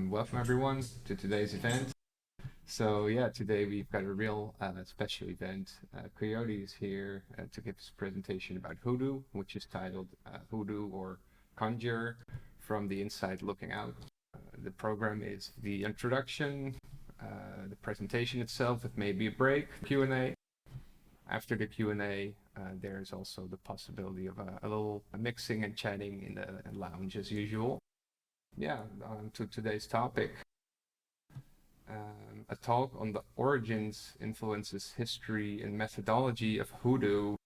Welcome everyone to today's event. So yeah, today we've got a real special event. Coyote is here to give us a presentation about Hoodoo, which is titled Hoodoo or Conjure from the Inside Looking Out. The program is the introduction, the presentation itself with maybe a break, Q&A. After the Q&A, there's also the possibility of a little mixing and chatting in the lounge as usual. Yeah, to today's topic. A talk on the origins, influences, history, and methodology of Hoodoo,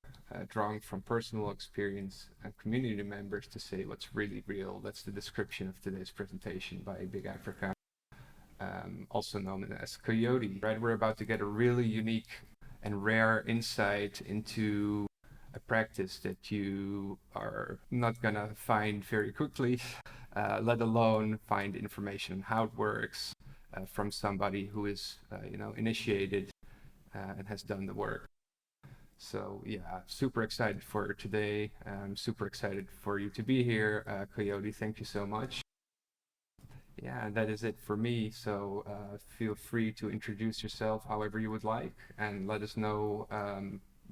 drawing from personal experience and community members to say what's really real. That's the description of today's presentation by Big Africa, also known as Coyote. Right, we're about to get a really unique and rare insight into a practice that you are not gonna find very quickly, let alone find information on how it works from somebody who is, initiated and has done the work. So yeah, super excited for today. I'm super excited for you to be here, Coyote. Thank you so much. Yeah, that is it for me. So feel free to introduce yourself however you would like, and let us know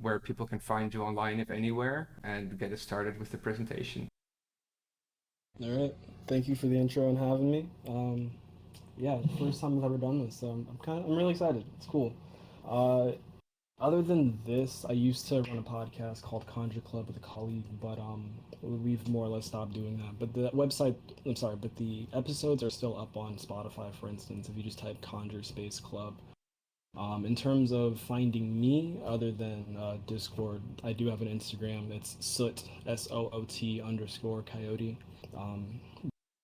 where people can find you online, if anywhere, and get us started with the presentation. All right. Thank you for the intro and having me. Yeah, first time I've ever done this, so I'm really excited. It's cool. Uh, Other than this, I used to run a podcast called Conjure Club with a colleague, but we've more or less stopped doing that. But the website, I'm sorry, but the episodes are still up on Spotify, for instance, if you just type Conjure Space Club. In terms of finding me, other than Discord, I do have an Instagram. It's soot, SOOT underscore coyote. Um,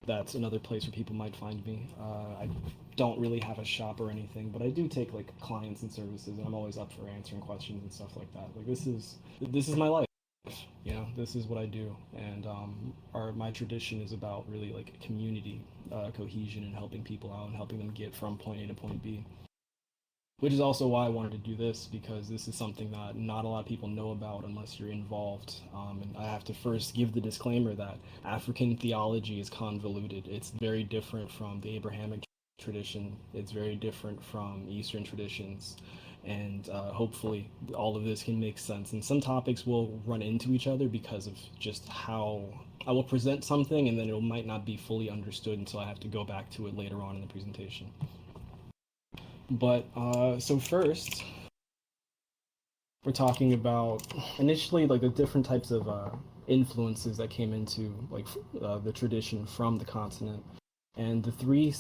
that's another place where people might find me. I don't really have a shop or anything, but I do take like clients and services, and I'm always up for answering questions and stuff like that. Like this is my life, this is what I do, and my tradition is about really like community cohesion and helping people out and helping them get from point A to point B. Which is also why I wanted to do this, because this is something that not a lot of people know about unless you're involved. And I have to first give the disclaimer that African theology is convoluted. It's very different from the Abrahamic tradition. It's very different from Eastern traditions. And hopefully all of this can make sense. And some topics will run into each other because of just how I will present something, and then it might not be fully understood until I have to go back to it later on in the presentation. But so first, we're talking about initially like the different types of influences that came into like the tradition from the continent, and the three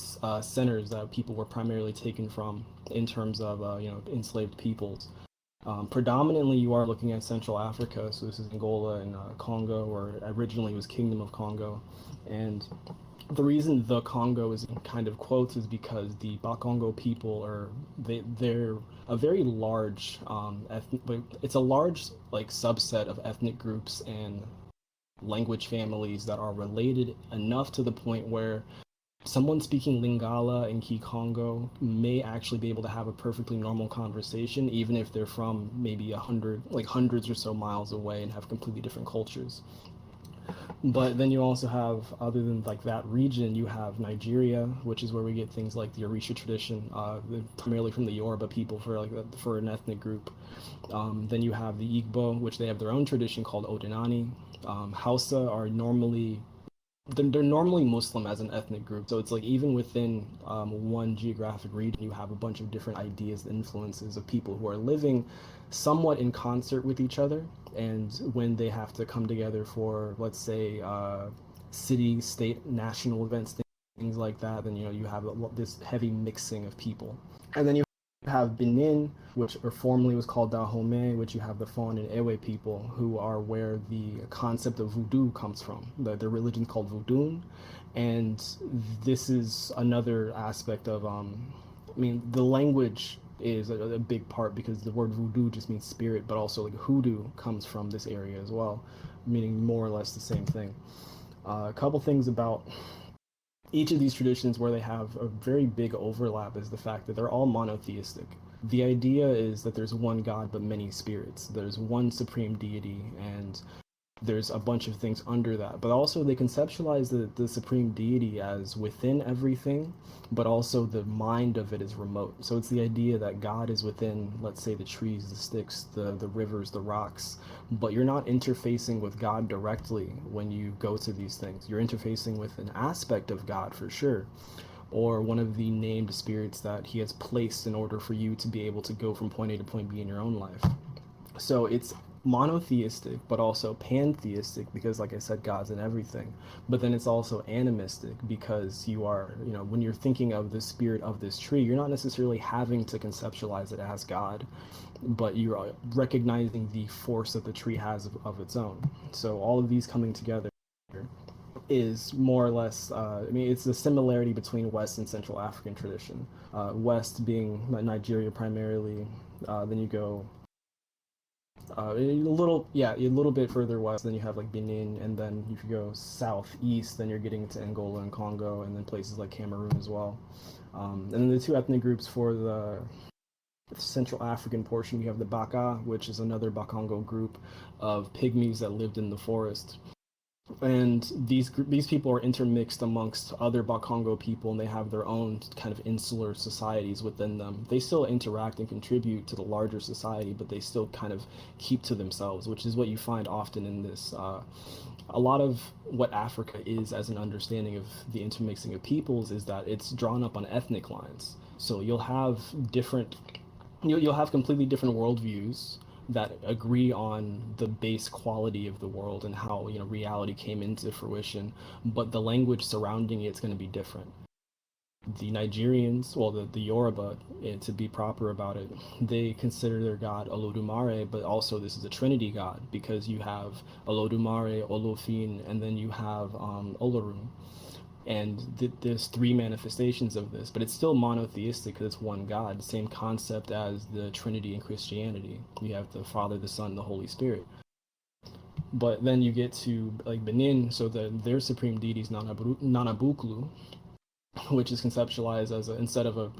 centers that people were primarily taken from in terms of enslaved peoples. Predominantly, you are looking at Central Africa, so this is Angola and Congo, or originally it was Kingdom of Congo, and the reason the Congo is in kind of quotes is because the Bakongo people they're a very large it's a large like subset of ethnic groups and language families that are related enough to the point where someone speaking Lingala in Kikongo may actually be able to have a perfectly normal conversation, even if they're from maybe hundreds or so miles away and have completely different cultures. But then you also have, other than like that region, you have Nigeria, which is where we get things like the Orisha tradition, primarily from the Yoruba people for an ethnic group. Then you have the Igbo, which they have their own tradition called Odinani. Hausa are normally they're normally Muslim as an ethnic group, so it's like even within one geographic region, you have a bunch of different ideas, influences of people who are living somewhat in concert with each other. And when they have to come together for, let's say, city, state, national events, things like that, then you have this heavy mixing of people. And then you have Benin, which or formerly was called Dahomey, which you have the Fon and Ewe people, who are where the concept of voodoo comes from. Their religion called vodun, and this is another aspect of the language is a big part, because the word voodoo just means spirit, but also like hoodoo comes from this area as well, meaning more or less the same thing. A couple things about each of these traditions where they have a very big overlap is the fact that they're all monotheistic. The idea is that there's one God but many spirits. There's one supreme deity, and there's a bunch of things under that. But also they conceptualize the supreme deity as within everything, but also the mind of it is remote. So it's the idea that God is within, let's say, the trees, the sticks, the rivers, the rocks, but you're not interfacing with God directly when you go to these things. You're interfacing with an aspect of God for sure, or one of the named spirits that he has placed in order for you to be able to go from point A to point B in your own life. So it's monotheistic but also pantheistic because, like I said, God's in everything. But then it's also animistic because you are, when you're thinking of the spirit of this tree, you're not necessarily having to conceptualize it as God, but you're recognizing the force that the tree has of its own. So all of these coming together is more or less, it's the similarity between West and Central African tradition. West being Nigeria primarily, then you go a little bit further west, then you have like Benin, and then if you go southeast, then you're getting into Angola and Congo, and then places like Cameroon as well. And then the two ethnic groups for the Central African portion, you have the Baka, which is another Bakongo group of pygmies that lived in the forest. And these people are intermixed amongst other Bakongo people, and they have their own kind of insular societies within them. They still interact and contribute to the larger society, but they still kind of keep to themselves, which is what you find often in this. A lot of what Africa is as an understanding of the intermixing of peoples is that it's drawn up on ethnic lines. So you'll have completely different worldviews that agree on the base quality of the world and how reality came into fruition, but the language surrounding it's going to be different. The Nigerians, well, the Yoruba, to be proper about it, they consider their god Olodumare, but also this is a Trinity god because you have Olodumare, Olofin, and then you have Olorun. And there's three manifestations of this, but it's still monotheistic because it's one God, same concept as the Trinity in Christianity. You have the Father, the Son, the Holy Spirit. But then you get to like Benin, so their supreme deity is Nanabuklu, which is conceptualized as instead of a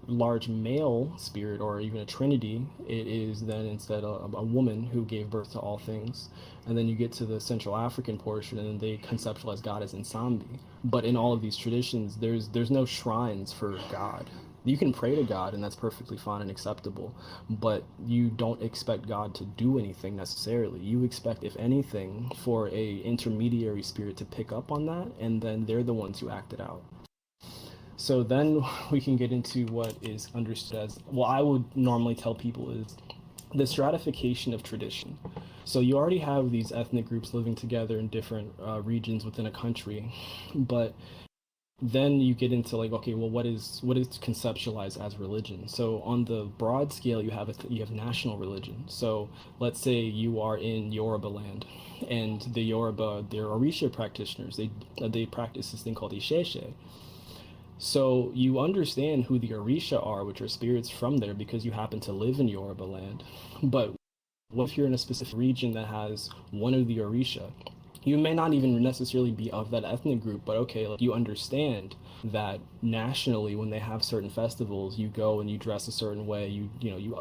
large male spirit or even a trinity, it is then instead a woman who gave birth to all things. And then you get to the Central African portion, and they conceptualize God as Nsambi. But in all of these traditions, there's no shrines for God. You can pray to God, and that's perfectly fine and acceptable, but you don't expect God to do anything necessarily. You expect, if anything, for a intermediary spirit to pick up on that, and then they're the ones who act it out. So then we can get into what is understood as, well, I would normally tell people is the stratification of tradition. So you already have these ethnic groups living together in different regions within a country, but then you get into like, okay, well, what is conceptualized as religion? So on the broad scale, you have national religion. So let's say you are in Yoruba land, and the Yoruba, they're Orisha practitioners. They practice this thing called Isheshe. So you understand who the Orisha are, which are spirits from there, because you happen to live in Yoruba land. But what if you're in a specific region that has one of the Orisha? You may not even necessarily be of that ethnic group, but okay, like you understand that nationally when they have certain festivals, you go and you dress a certain way, you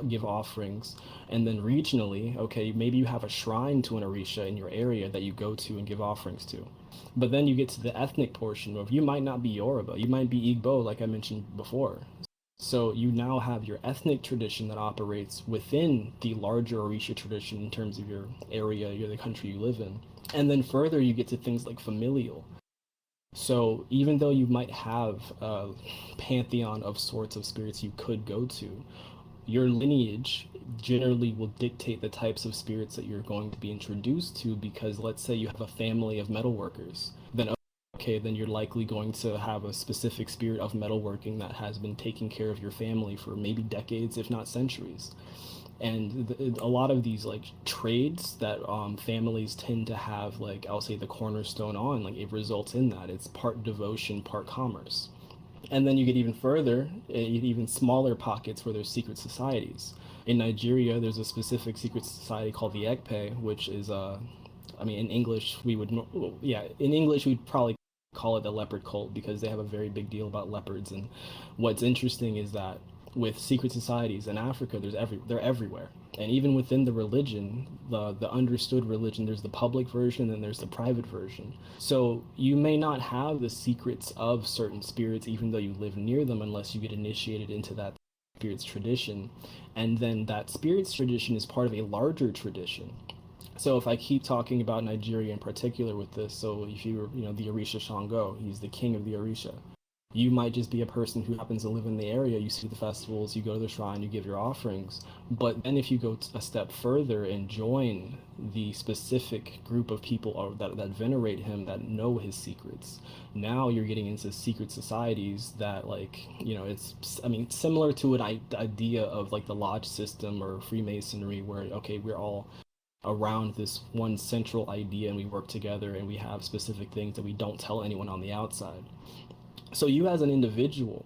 give offerings, and then regionally, okay, maybe you have a shrine to an Orisha in your area that you go to and give offerings to. But then you get to the ethnic portion of you might not be Yoruba, you might be Igbo, like I mentioned before. So you now have your ethnic tradition that operates within the larger Orisha tradition in terms of your area, the country you live in. And then further, you get to things like familial. So even though you might have a pantheon of sorts of spirits you could go to, your lineage generally will dictate the types of spirits that you're going to be introduced to, because let's say you have a family of metalworkers, then okay, then you're likely going to have a specific spirit of metalworking that has been taking care of your family for maybe decades, if not centuries. And a lot of these like trades that families tend to have, like I'll say the cornerstone on, like it results in that it's part devotion, part commerce. And then you get even further, even smaller pockets where there's secret societies. In Nigeria, there's a specific secret society called the Ekpe, which is in English we'd probably call it the leopard cult because they have a very big deal about leopards. And what's interesting is that with secret societies in Africa, they're everywhere. And even within the religion, the understood religion, there's the public version and there's the private version. So you may not have the secrets of certain spirits, even though you live near them, unless you get initiated into that spirit's tradition. And then that spirit's tradition is part of a larger tradition. So if I keep talking about Nigeria in particular with this, so if you're, the Orisha Shango, he's the king of the Orisha. You might just be a person who happens to live in the area. You see the festivals, you go to the shrine, you give your offerings. But then if you go a step further and join the specific group of people that venerate him, that know his secrets, now you're getting into secret societies that, it's, similar to an idea of like the lodge system or Freemasonry, where, okay, we're all around this one central idea and we work together and we have specific things that we don't tell anyone on the outside. So you as an individual,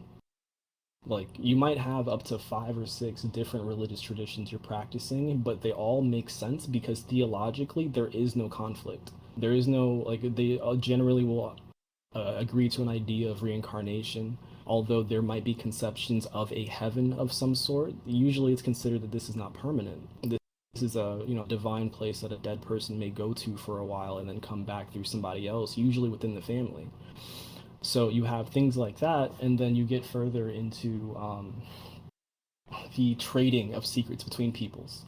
like, you might have up to 5 or 6 different religious traditions you're practicing, but they all make sense because theologically there is no conflict. There is no, they generally will agree to an idea of reincarnation, although there might be conceptions of a heaven of some sort. Usually it's considered that this is not permanent. This is a divine place that a dead person may go to for a while and then come back through somebody else, usually within the family. So you have things like that, and then you get further into the trading of secrets between peoples.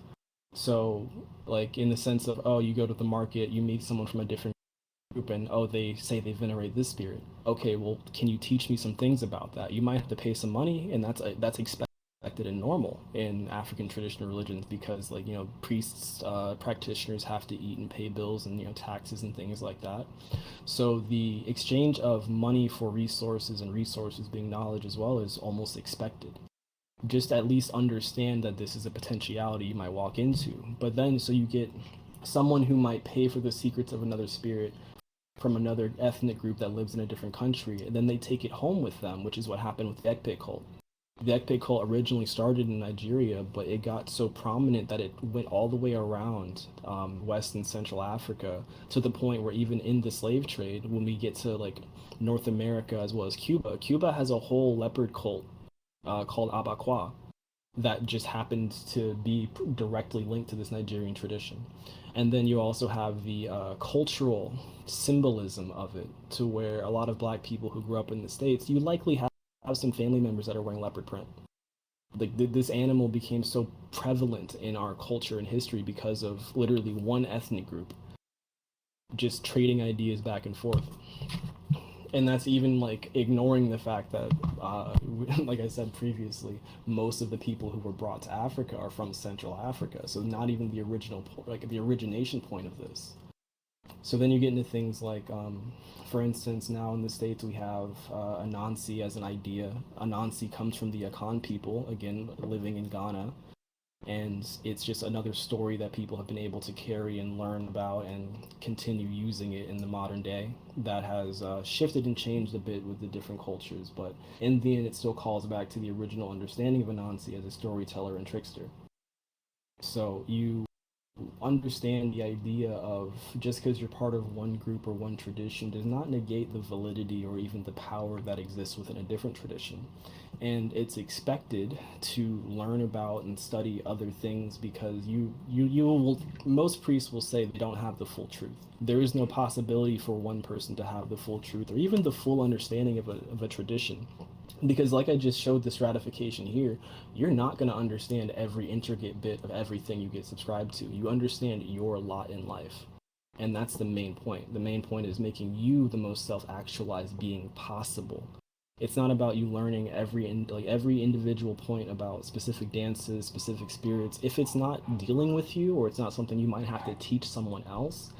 So, like, in the sense of, oh, you go to the market, you meet someone from a different group, and oh, they say they venerate this spirit. Okay, well, can you teach me some things about that? You might have to pay some money, and that's expected and normal in African traditional religions because, priests, practitioners have to eat and pay bills and taxes and things like that. So the exchange of money for resources and resources being knowledge as well is almost expected. Just at least understand that this is a potentiality you might walk into. But then, so you get someone who might pay for the secrets of another spirit from another ethnic group that lives in a different country, and then they take it home with them, which is what happened with the Ekpe cult. The Ekpe cult originally started in Nigeria, but it got so prominent that it went all the way around West and Central Africa, to the point where even in the slave trade, when we get to North America as well as Cuba has a whole leopard cult called Abakwa that just happened to be directly linked to this Nigerian tradition. And then you also have the cultural symbolism of it, to where a lot of black people who grew up in the States, you likely have some family members that are wearing leopard print. This animal became so prevalent in our culture and history because of literally one ethnic group just trading ideas back and forth. And that's even ignoring the fact that, like I said previously, most of the people who were brought to Africa are from Central Africa. So not even the the origination point of this. So then you get into things like, for instance, now in the States we have Anansi as an idea. Anansi comes from the Akan people, again, living in Ghana. And it's just another story that people have been able to carry and learn about and continue using it in the modern day, that has shifted and changed a bit with the different cultures. But in the end, it still calls back to the original understanding of Anansi as a storyteller and trickster. So you understand the idea of, just because you're part of one group or one tradition does not negate the validity or even the power that exists within a different tradition. And it's expected to learn about and study other things, because you will, most priests will say they don't have the full truth. There is no possibility for one person to have the full truth or even the full understanding of a tradition. Because like I just showed the stratification here, you're not going to understand every intricate bit of everything you get subscribed to. You understand your lot in life. And that's the main point. The main point is making you the most self-actualized being possible. It's not about you learning every individual point about specific dances, specific spirits. If it's not dealing with you, or it's not something you might have to teach someone else,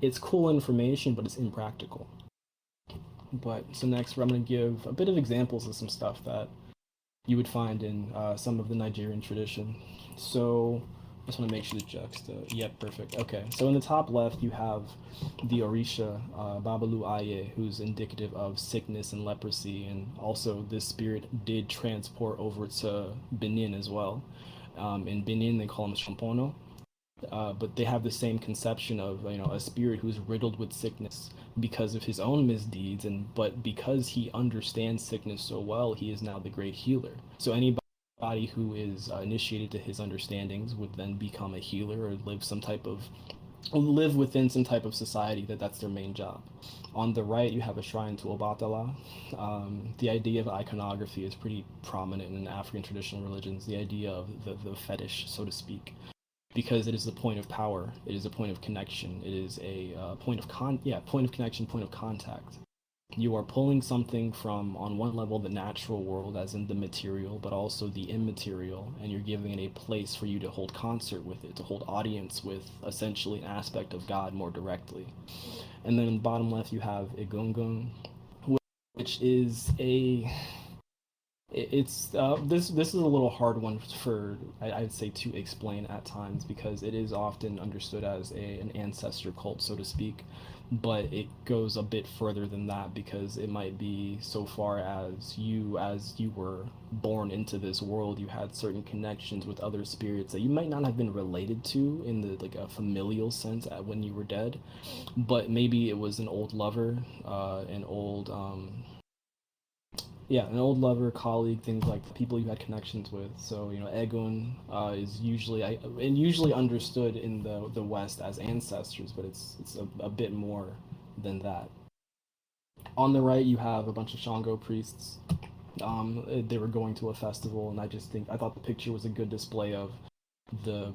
it's cool information, but it's impractical. But so next, I'm going to give a bit of examples of some stuff that you would find in some of the Nigerian tradition. So I just want to make sure the juxta. Yep, perfect. Okay, so in the top left, you have the Orisha, Babalu Aye, who's indicative of sickness and leprosy, and also this spirit did transport over to Benin as well. In Benin, they call him Champono. But they have the same conception of a spirit who's riddled with sickness because of his own misdeeds, but because he understands sickness so well, he is now the great healer. So anybody Anybody who is initiated to his understandings would then become a healer or live within some type of society that's their main job. On the right, you have a shrine to Obatala. The idea of iconography is pretty prominent in African traditional religions. The idea of the fetish, so to speak, because it is a point of power. It is a point of connection. It is a point of point of connection, point of contact. You are pulling something from, on one level, the natural world, as in the material, but also the immaterial, and you're giving it a place for you to hold concert with it, to hold audience with essentially an aspect of God more directly. And then in the bottom left, you have Egungun, which is this is a little hard one for I'd say to explain at times, because it is often understood as an ancestor cult, so to speak, but it goes a bit further than that, because it might be so far as you were born into this world, you had certain connections with other spirits that you might not have been related to in the like a familial sense when you were dead, but maybe it was an old lover, an old lover, colleague, things like people you had connections with. So Egun is usually understood in the West as ancestors, but it's a bit more than that. On the right, you have a bunch of Shango priests. They were going to a festival, and I thought the picture was a good display of the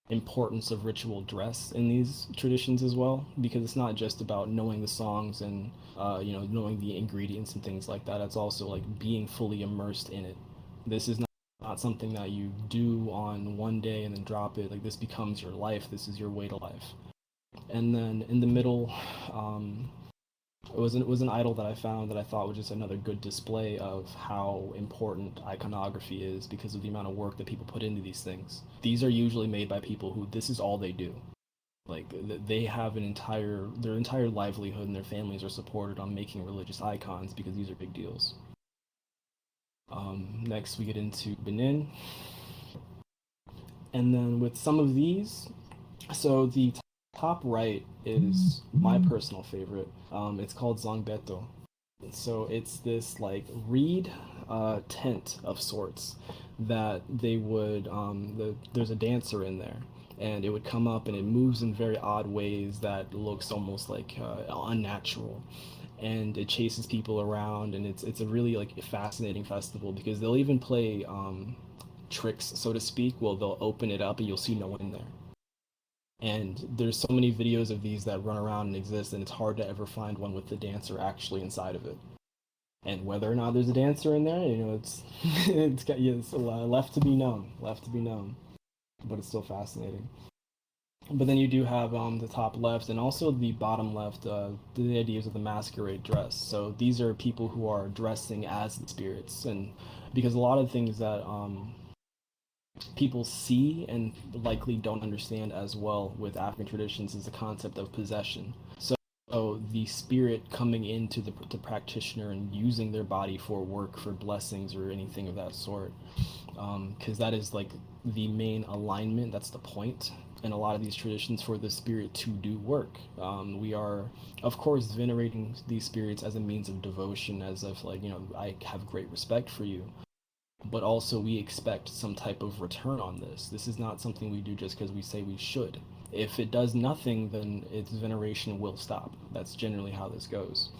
importance of ritual dress in these traditions as well, because it's not just about knowing the songs and knowing the ingredients and things like that. It's also like being fully immersed in it. This is not something that you do on one day and then drop it. Like, this becomes your life. This is your way to life. And then in the middle, it was an idol that I found that I thought was just another good display of how important iconography is, because of the amount of work that people put into these things. These are usually made by people who this is all they do. Like, they have their entire livelihood, and their families are supported on making religious icons, because these are big deals. Next, we get into Benin. And then with some of these, so the top right is my personal favorite. It's called Zongbeto. So it's this like reed tent of sorts that they would there's a dancer in there, and it would come up and it moves in very odd ways that looks almost like unnatural, and it chases people around, and it's a really like fascinating festival, because they'll even play tricks, so to speak. Well, they'll open it up and you'll see no one in there. And there's so many videos of these that run around and exist, and it's hard to ever find one with the dancer actually inside of it. And whether or not there's a dancer in there, it's it's left to be known, but it's still fascinating. But then you do have the top left and also the bottom left, the ideas of the masquerade dress. So these are people who are dressing as the spirits, and because a lot of things that people see and likely don't understand as well with African traditions is the concept of possession. So the spirit coming into the practitioner and using their body for work, for blessings, or anything of that sort, because that is like the main alignment. That's the point in a lot of these traditions, for the spirit to do work. We are, of course, venerating these spirits as a means of devotion, as if I have great respect for you, but also we expect some type of return on this. This is not something we do just because we say we should. If it does nothing, then its veneration will stop. That's generally how this goes.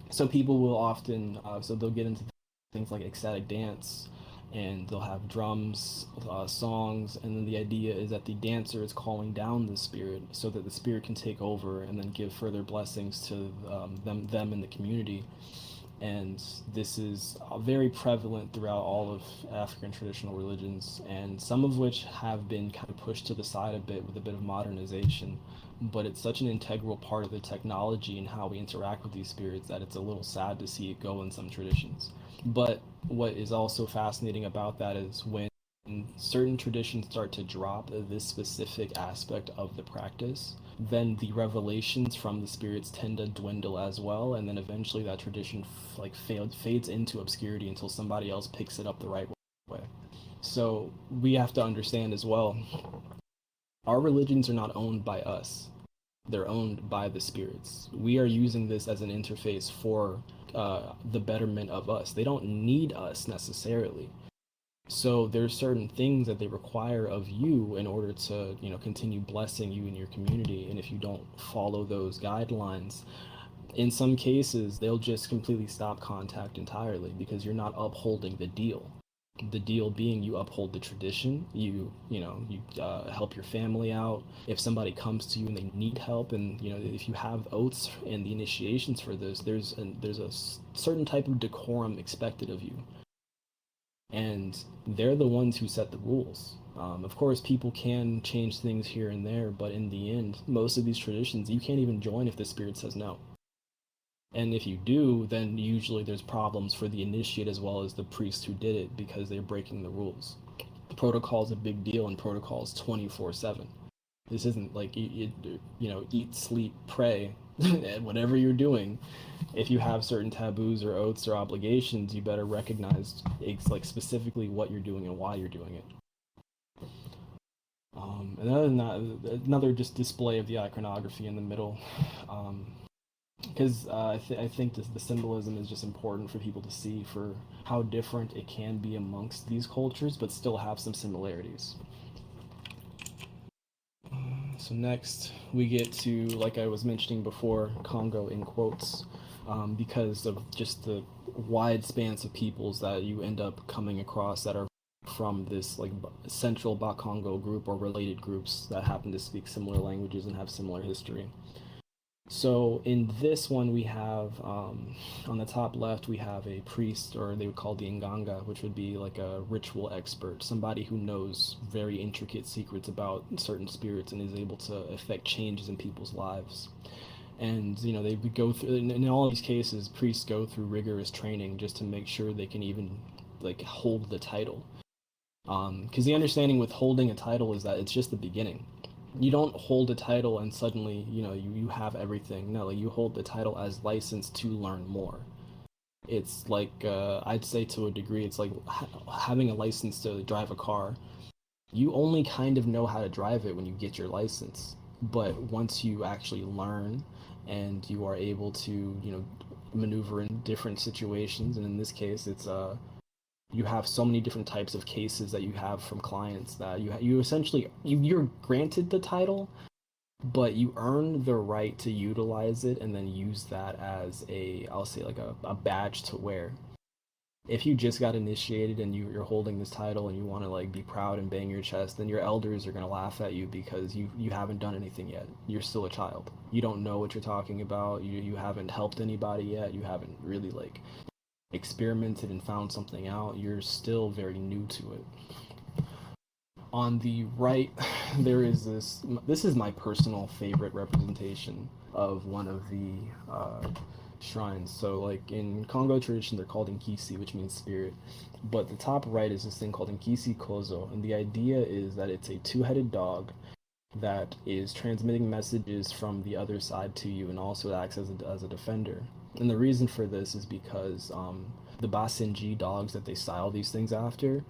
So people will often, they'll get into things like ecstatic dance, and they'll have drums, songs, and then the idea is that the dancer is calling down the spirit so that the spirit can take over and then give further blessings to them in the community. And this is very prevalent throughout all of African traditional religions, and some of which have been kind of pushed to the side a bit with a bit of modernization. But it's such an integral part of the technology and how we interact with these spirits that it's a little sad to see it go in some traditions. But what is also fascinating about that is when certain traditions start to drop this specific aspect of the practice, then the revelations from the spirits tend to dwindle as well, and then eventually that tradition fades into obscurity until somebody else picks it up the right way. So we have to understand as well, our religions are not owned by us. They're owned by the spirits. We are using this as an interface for the betterment of us. They don't need us necessarily. So there's certain things that they require of you in order to, continue blessing you and your community. And if you don't follow those guidelines, in some cases, they'll just completely stop contact entirely because you're not upholding the deal. The deal being you uphold the tradition, you help your family out. If somebody comes to you and they need help, and if you have oaths and the initiations for this, there's a certain type of decorum expected of you, and they're the ones who set the rules. Of course, people can change things here and there, but in the end, most of these traditions you can't even join if the spirit says no. And if you do, then usually there's problems for the initiate as well as the priest who did it because they're breaking the rules. The protocol is a big deal, and protocol is 24/7. This isn't like eat, sleep, pray, whatever you're doing. If you have certain taboos or oaths or obligations, you better recognize like specifically what you're doing and why you're doing it. And other than that, another just display of the iconography in the middle. Because I think the symbolism is just important for people to see for how different it can be amongst these cultures, but still have some similarities. So next, we get to, like I was mentioning before, Kongo in quotes, because of just the wide spans of peoples that you end up coming across that are from this like central Bakongo group or related groups that happen to speak similar languages and have similar history. So in this one, we have on the top left, we have a priest, or they would call the Nganga, which would be like a ritual expert, somebody who knows very intricate secrets about certain spirits and is able to affect changes in people's lives. And they would go through, in all of these cases, priests go through rigorous training just to make sure they can even like hold the title. Because the understanding with holding a title is that it's just the beginning. You don't hold a title and suddenly you have everything. No, like you hold the title as license to learn more. It's like I'd say to a degree it's like having a license to drive a car. You only kind of know how to drive it when you get your license, but once you actually learn and you are able to maneuver in different situations, and in this case it's you have so many different types of cases that you have from clients that you essentially you're granted the title, but you earn the right to utilize it and then use that as I'll say like a badge to wear. If you just got initiated and you're holding this title and you want to like be proud and bang your chest, then your elders are going to laugh at you because you haven't done anything yet. You're still a child. You don't know what you're talking about. You haven't helped anybody yet. You haven't really like experimented and found something out. You're still very new to it. On the right, there is this is my personal favorite representation of one of the shrines. So like in Congo tradition, they're called Nkisi, which means spirit. But the top right is this thing called Nkisi Kozo, and the idea is that it's a two-headed dog that is transmitting messages from the other side to you, and also acts as a defender. And the reason for this is because the Basenji dogs that they style these things after,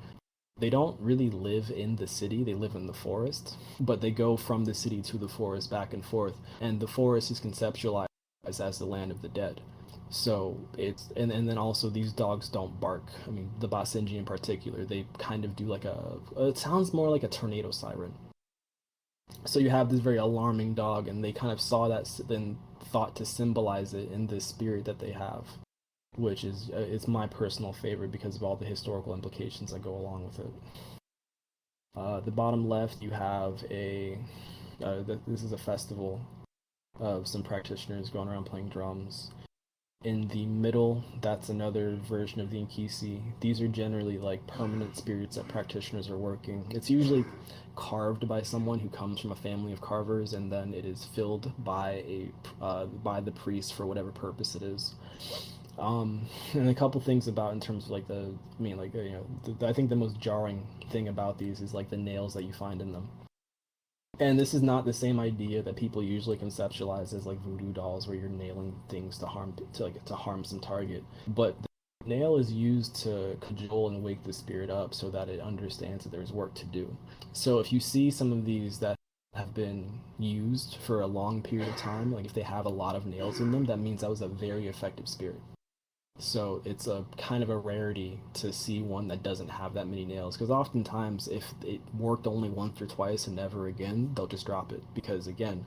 they don't really live in the city, they live in the forest, but they go from the city to the forest back and forth, and the forest is conceptualized as the land of the dead. So it's and then also these dogs don't bark. I mean, the Basenji in particular, they kind of do like it sounds more like a tornado siren. So you have this very alarming dog, and they kind of saw that, then thought to symbolize it in this spirit that they have, which is it's my personal favorite because of all the historical implications that go along with it. The bottom left, you have this is a festival of some practitioners going around playing drums. In the middle, that's another version of the Nkisi. These are generally like permanent spirits that practitioners are working. It's usually carved by someone who comes from a family of carvers, and then it is filled by the priest for whatever purpose it is. And a couple things about in terms of like I think the most jarring thing about these is like the nails that you find in them. And this is not the same idea that people usually conceptualize as like voodoo dolls, where you're nailing things to harm some target. But the nail is used to cajole and wake the spirit up so that it understands that there's work to do. So if you see some of these that have been used for a long period of time, like if they have a lot of nails in them, that means that was a very effective spirit. So it's a kind of a rarity to see one that doesn't have that many nails. Because oftentimes, if it worked only once or twice and never again, they'll just drop it. Because again,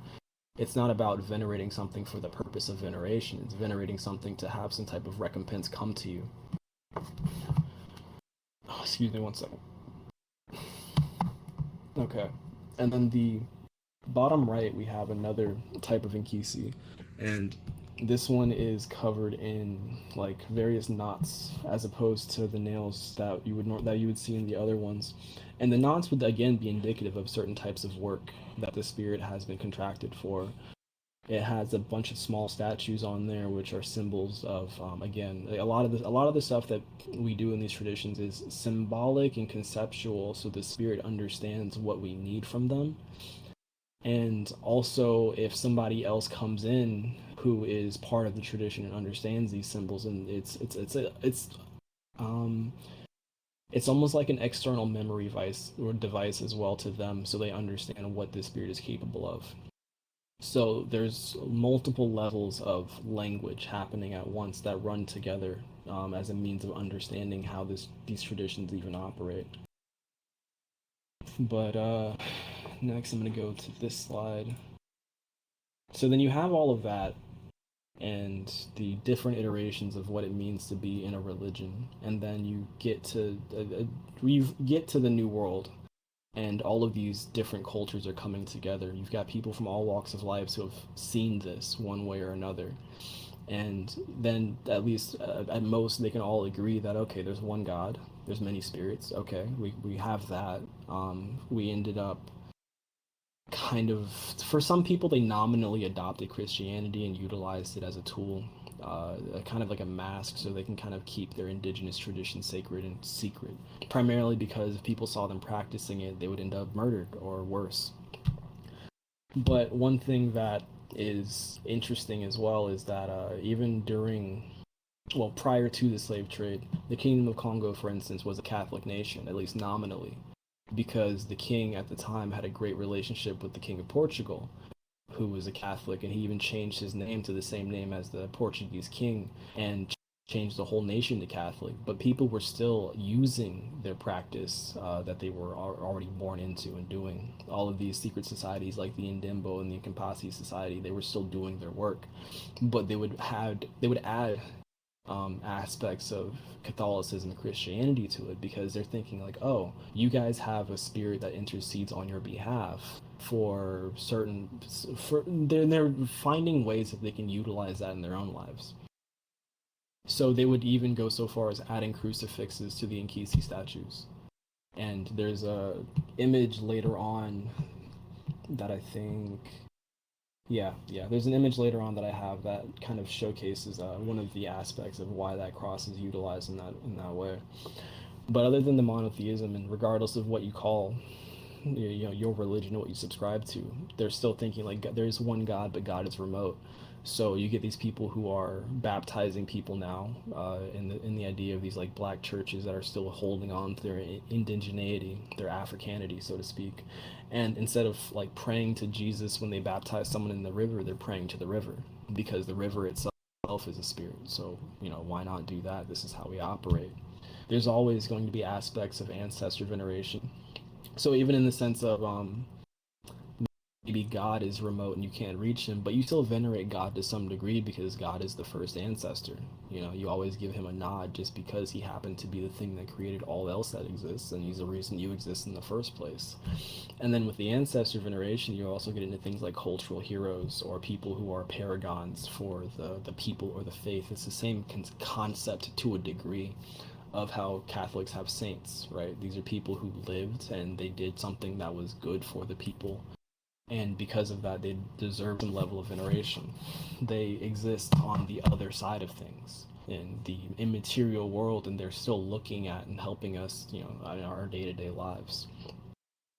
it's not about venerating something for the purpose of veneration. It's venerating something to have some type of recompense come to you. Oh, excuse me one second. Okay. And then the bottom right, we have another type of inkisi. And this one is covered in like various knots as opposed to the nails that you would see in the other ones. And the knots would again be indicative of certain types of work that the spirit has been contracted for. It has a bunch of small statues on there, which are symbols of again a lot of the stuff that we do in these traditions is symbolic and conceptual, so the spirit understands what we need from them. And also, if somebody else comes in who is part of the tradition and understands these symbols, and um it's almost like an external memory device as well to them, so they understand what this spirit is capable of. So there's multiple levels of language happening at once that run together as a means of understanding how these traditions even operate. But next, I'm going to go to this slide. So then you have all of that and the different iterations of what it means to be in a religion, and then you get to the New World, and all of these different cultures are coming together. You've got people from all walks of life who have seen this one way or another, and then at least at most they can all agree that okay, there's one God, there's many spirits. Okay, we have that. We ended up kind of, for some people they nominally adopted Christianity and utilized it as a tool, kind of like a mask, so they can kind of keep their indigenous tradition sacred and secret, primarily because if people saw them practicing it they would end up murdered or worse. But one thing that is interesting as well is that even during, well, prior to the slave trade, the Kingdom of Congo, for instance, was a Catholic nation, at least nominally, because the king at the time had a great relationship with the King of Portugal, who was a Catholic, and he even changed his name to the same name as the Portuguese king and changed the whole nation to Catholic. But people were still using their practice that they were already born into and doing. All of these secret societies like the Ndimbo and the Nkampasi Society, they were still doing their work, but they would add aspects of Catholicism and Christianity to it, because they're thinking like, oh, you guys have a spirit that intercedes on your behalf for certain, they're finding ways that they can utilize that in their own lives. So they would even go so far as adding crucifixes to the Nkisi statues. And there's a image later on that I think, yeah. There's an image later on that I have that kind of showcases one of the aspects of why that cross is utilized in that way. But other than the monotheism, and regardless of what you call, your religion, what you subscribe to, they're still thinking like there's one God, but God is remote. So you get these people who are baptizing people now in the idea of these like black churches that are still holding on to their indigeneity, their Africanity, so to speak. And instead of like praying to Jesus when they baptize someone in the river, they're praying to the river, because the river itself is a spirit. So why not do that? This is how we operate. There's always going to be aspects of ancestor veneration. So even in the sense of maybe God is remote and you can't reach him, but you still venerate God to some degree because God is the first ancestor. You always give him a nod just because he happened to be the thing that created all else that exists, and he's the reason you exist in the first place. And then with the ancestor veneration, you also get into things like cultural heroes or people who are paragons for the people or the faith. It's the same concept to a degree of how Catholics have saints, right? These are people who lived and they did something that was good for the people, and because of that they deserve some level of veneration. They exist on the other side of things in the immaterial world, and they're still looking at and helping us in our day-to-day lives.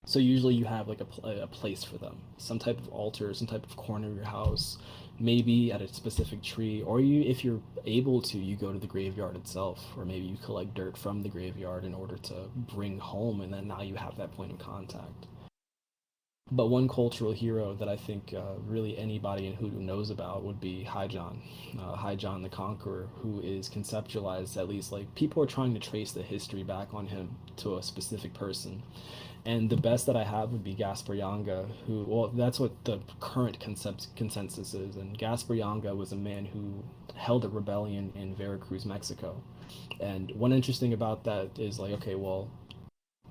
So usually you have like a place for them, some type of altar, some type of corner of your house, maybe at a specific tree, or if you're able to, you go to the graveyard itself, or maybe you collect dirt from the graveyard in order to bring home, and then now you have that point of contact. But one cultural hero that I think really anybody in Hoodoo knows about would be High John, High John the Conqueror, who is conceptualized, at least like people are trying to trace the history back on him to a specific person. And the best that I have would be Gaspar Yanga, who, well, that's what the current consensus is. And Gaspar Yanga was a man who held a rebellion in Veracruz, Mexico. And one interesting about that is like, okay, well,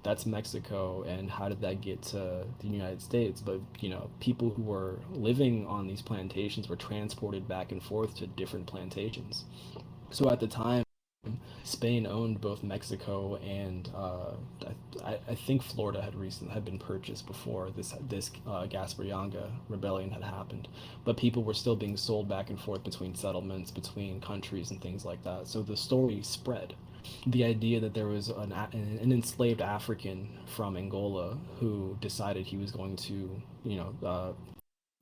that's Mexico, and how did that get to the United States? But people who were living on these plantations were transported back and forth to different plantations. So at the time, Spain owned both Mexico and I think Florida had been purchased before this Gaspar Yanga rebellion had happened, but people were still being sold back and forth between settlements, between countries, and things like that. So the story spread. The idea that there was an enslaved African from Angola who decided he was going to,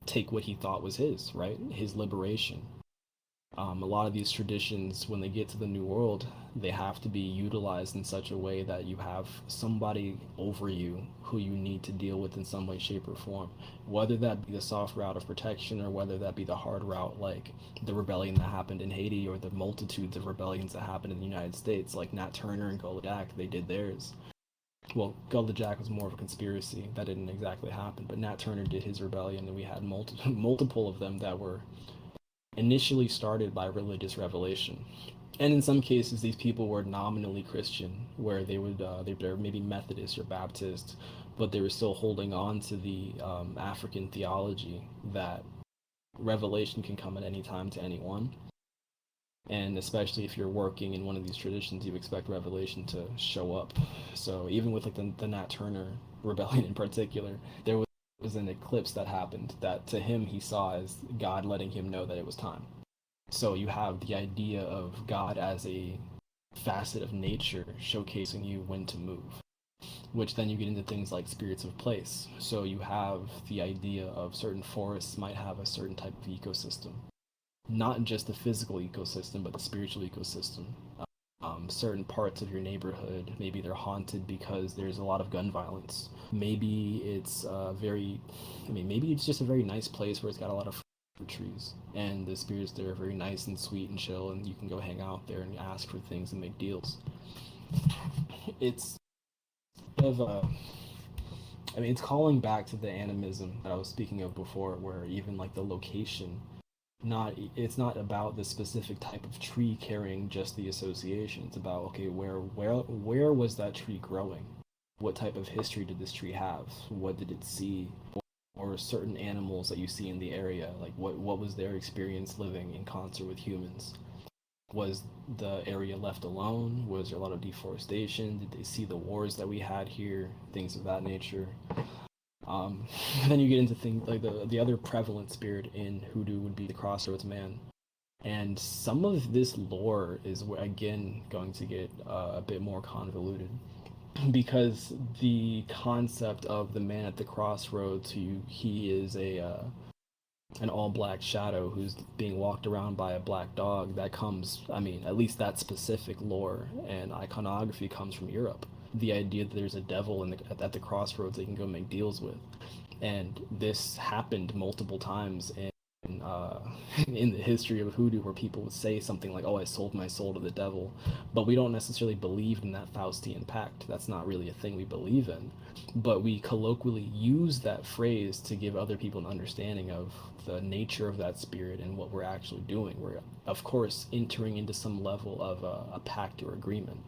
take what he thought was his, right, his liberation. A lot of these traditions, when they get to the New World, they have to be utilized in such a way that you have somebody over you who you need to deal with in some way, shape, or form. Whether that be the soft route of protection or whether that be the hard route, like the rebellion that happened in Haiti or the multitudes of rebellions that happened in the United States, like Nat Turner and Gullah Jack, they did theirs. Well, Gullah Jack was more of a conspiracy. That didn't exactly happen, but Nat Turner did his rebellion, and we had multiple of them that were initially started by religious revelation. And in some cases, these people were nominally Christian, where they're maybe Methodist or Baptist, but they were still holding on to the African theology that revelation can come at any time to anyone. And especially if you're working in one of these traditions, you expect revelation to show up. So even with like the Nat Turner rebellion in particular, there was an eclipse that happened that to him he saw as God letting him know that it was time. So you have the idea of God as a facet of nature showcasing you when to move, which then you get into things like spirits of place. So you have the idea of certain forests might have a certain type of ecosystem, not just the physical ecosystem, but the spiritual ecosystem. Certain parts of your neighborhood, maybe they're haunted because there's a lot of gun violence. Maybe it's maybe it's just a very nice place where it's got a lot of fruit trees, and the spirits there are very nice and sweet and chill, and you can go hang out there and ask for things and make deals. It's of it's calling back to the animism that I was speaking of before, where even like the location, it's not about the specific type of tree carrying just the association. It's about, okay, where was that tree growing? What type of history did this tree have? What did it see? Or certain animals that you see in the area, like what was their experience living in concert with humans? Was the area left alone? Was there a lot of deforestation? Did they see the wars that we had here? Things of that nature. Then you get into things like the other prevalent spirit in Hoodoo would be the Crossroads Man. And some of this lore is again going to get a bit more convoluted, because the concept of the man at the crossroads, he is an all-black shadow who's being walked around by a black dog, that comes, at least that specific lore and iconography comes from Europe. The idea that there's a devil at the crossroads they can go make deals with. And this happened multiple times in the history of Hoodoo, where people would say something like, "Oh, I sold my soul to the devil," but we don't necessarily believe in that Faustian pact. That's not really a thing we believe in, but we colloquially use that phrase to give other people an understanding of the nature of that spirit and what we're actually doing. We're, of course, entering into some level of a pact or agreement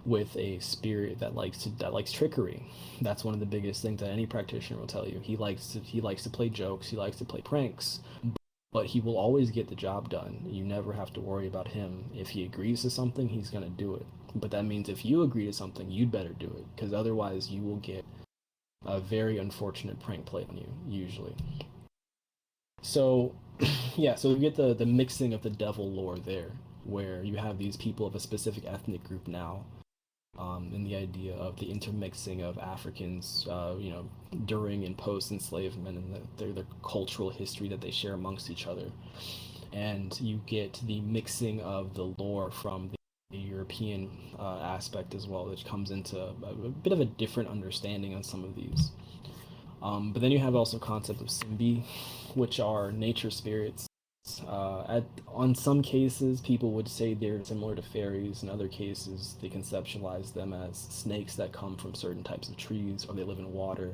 with a spirit that likes trickery. That's one of the biggest things that any practitioner will tell you. He likes to play jokes, he likes to play pranks, but he will always get the job done. You never have to worry about him. If he agrees to something, he's going to do it. But that means if you agree to something, you'd better do it, because otherwise you will get a very unfortunate prank played on you, usually. So yeah, so we get the mixing of the devil lore there, where you have these people of a specific ethnic group now, and the idea of the intermixing of Africans, during and post enslavement, and their cultural history that they share amongst each other. And you get the mixing of the lore from the European aspect as well, which comes into a bit of a different understanding on some of these. But then you have also concept of Simbi, which are nature spirits. On some cases, people would say they're similar to fairies. In other cases, they conceptualize them as snakes that come from certain types of trees, or they live in water.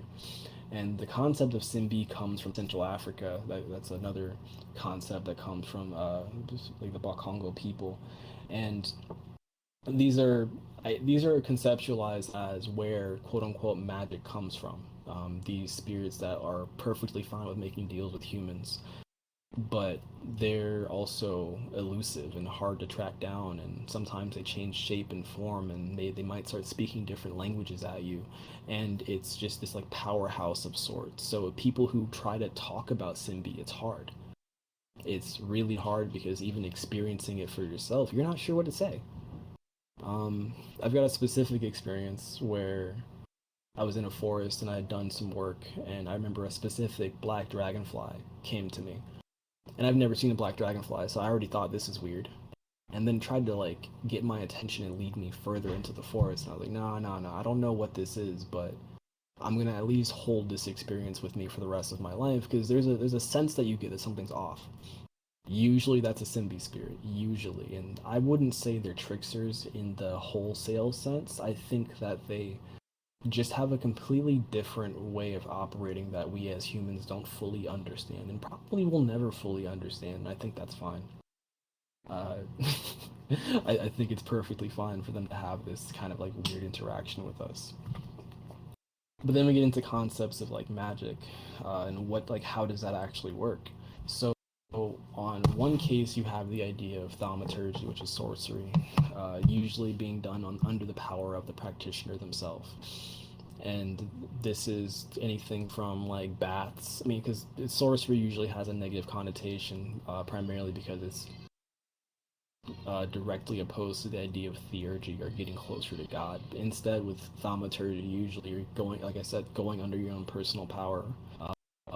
And the concept of Simbi comes from Central Africa. That's another concept that comes from like the Kongo people, and these are these are conceptualized as where quote unquote magic comes from. These spirits that are perfectly fine with making deals with humans, but they're also elusive and hard to track down, and sometimes they change shape and form, and they might start speaking different languages at you, and it's just this like powerhouse of sorts. So people who try to talk about Simbi, it's hard. It's really hard because even experiencing it for yourself, you're not sure what to say. I've got a specific experience where I was in a forest and I had done some work, and I remember a specific black dragonfly came to me, and I've never seen a black dragonfly, so I already thought this is weird. And then tried to like get my attention and lead me further into the forest. And I was like, no, no, no, I don't know what this is, but I'm gonna at least hold this experience with me for the rest of my life, because there's a sense that you get that something's off. Usually that's a Simbi spirit, usually, and I wouldn't say they're tricksters in the wholesale sense. I think that they just have a completely different way of operating that we as humans don't fully understand, and probably will never fully understand. And I think that's fine. Uh, I think it's perfectly fine for them to have this kind of like weird interaction with us. But then we get into concepts of like magic, and what like how does that actually work? So on one case, you have the idea of thaumaturgy, which is sorcery, usually being done under the power of the practitioner themselves. And this is anything from like baths. I mean, because sorcery usually has a negative connotation, primarily because it's directly opposed to the idea of theurgy or getting closer to God. Instead, with thaumaturgy, usually you're going, like I said, going under your own personal power,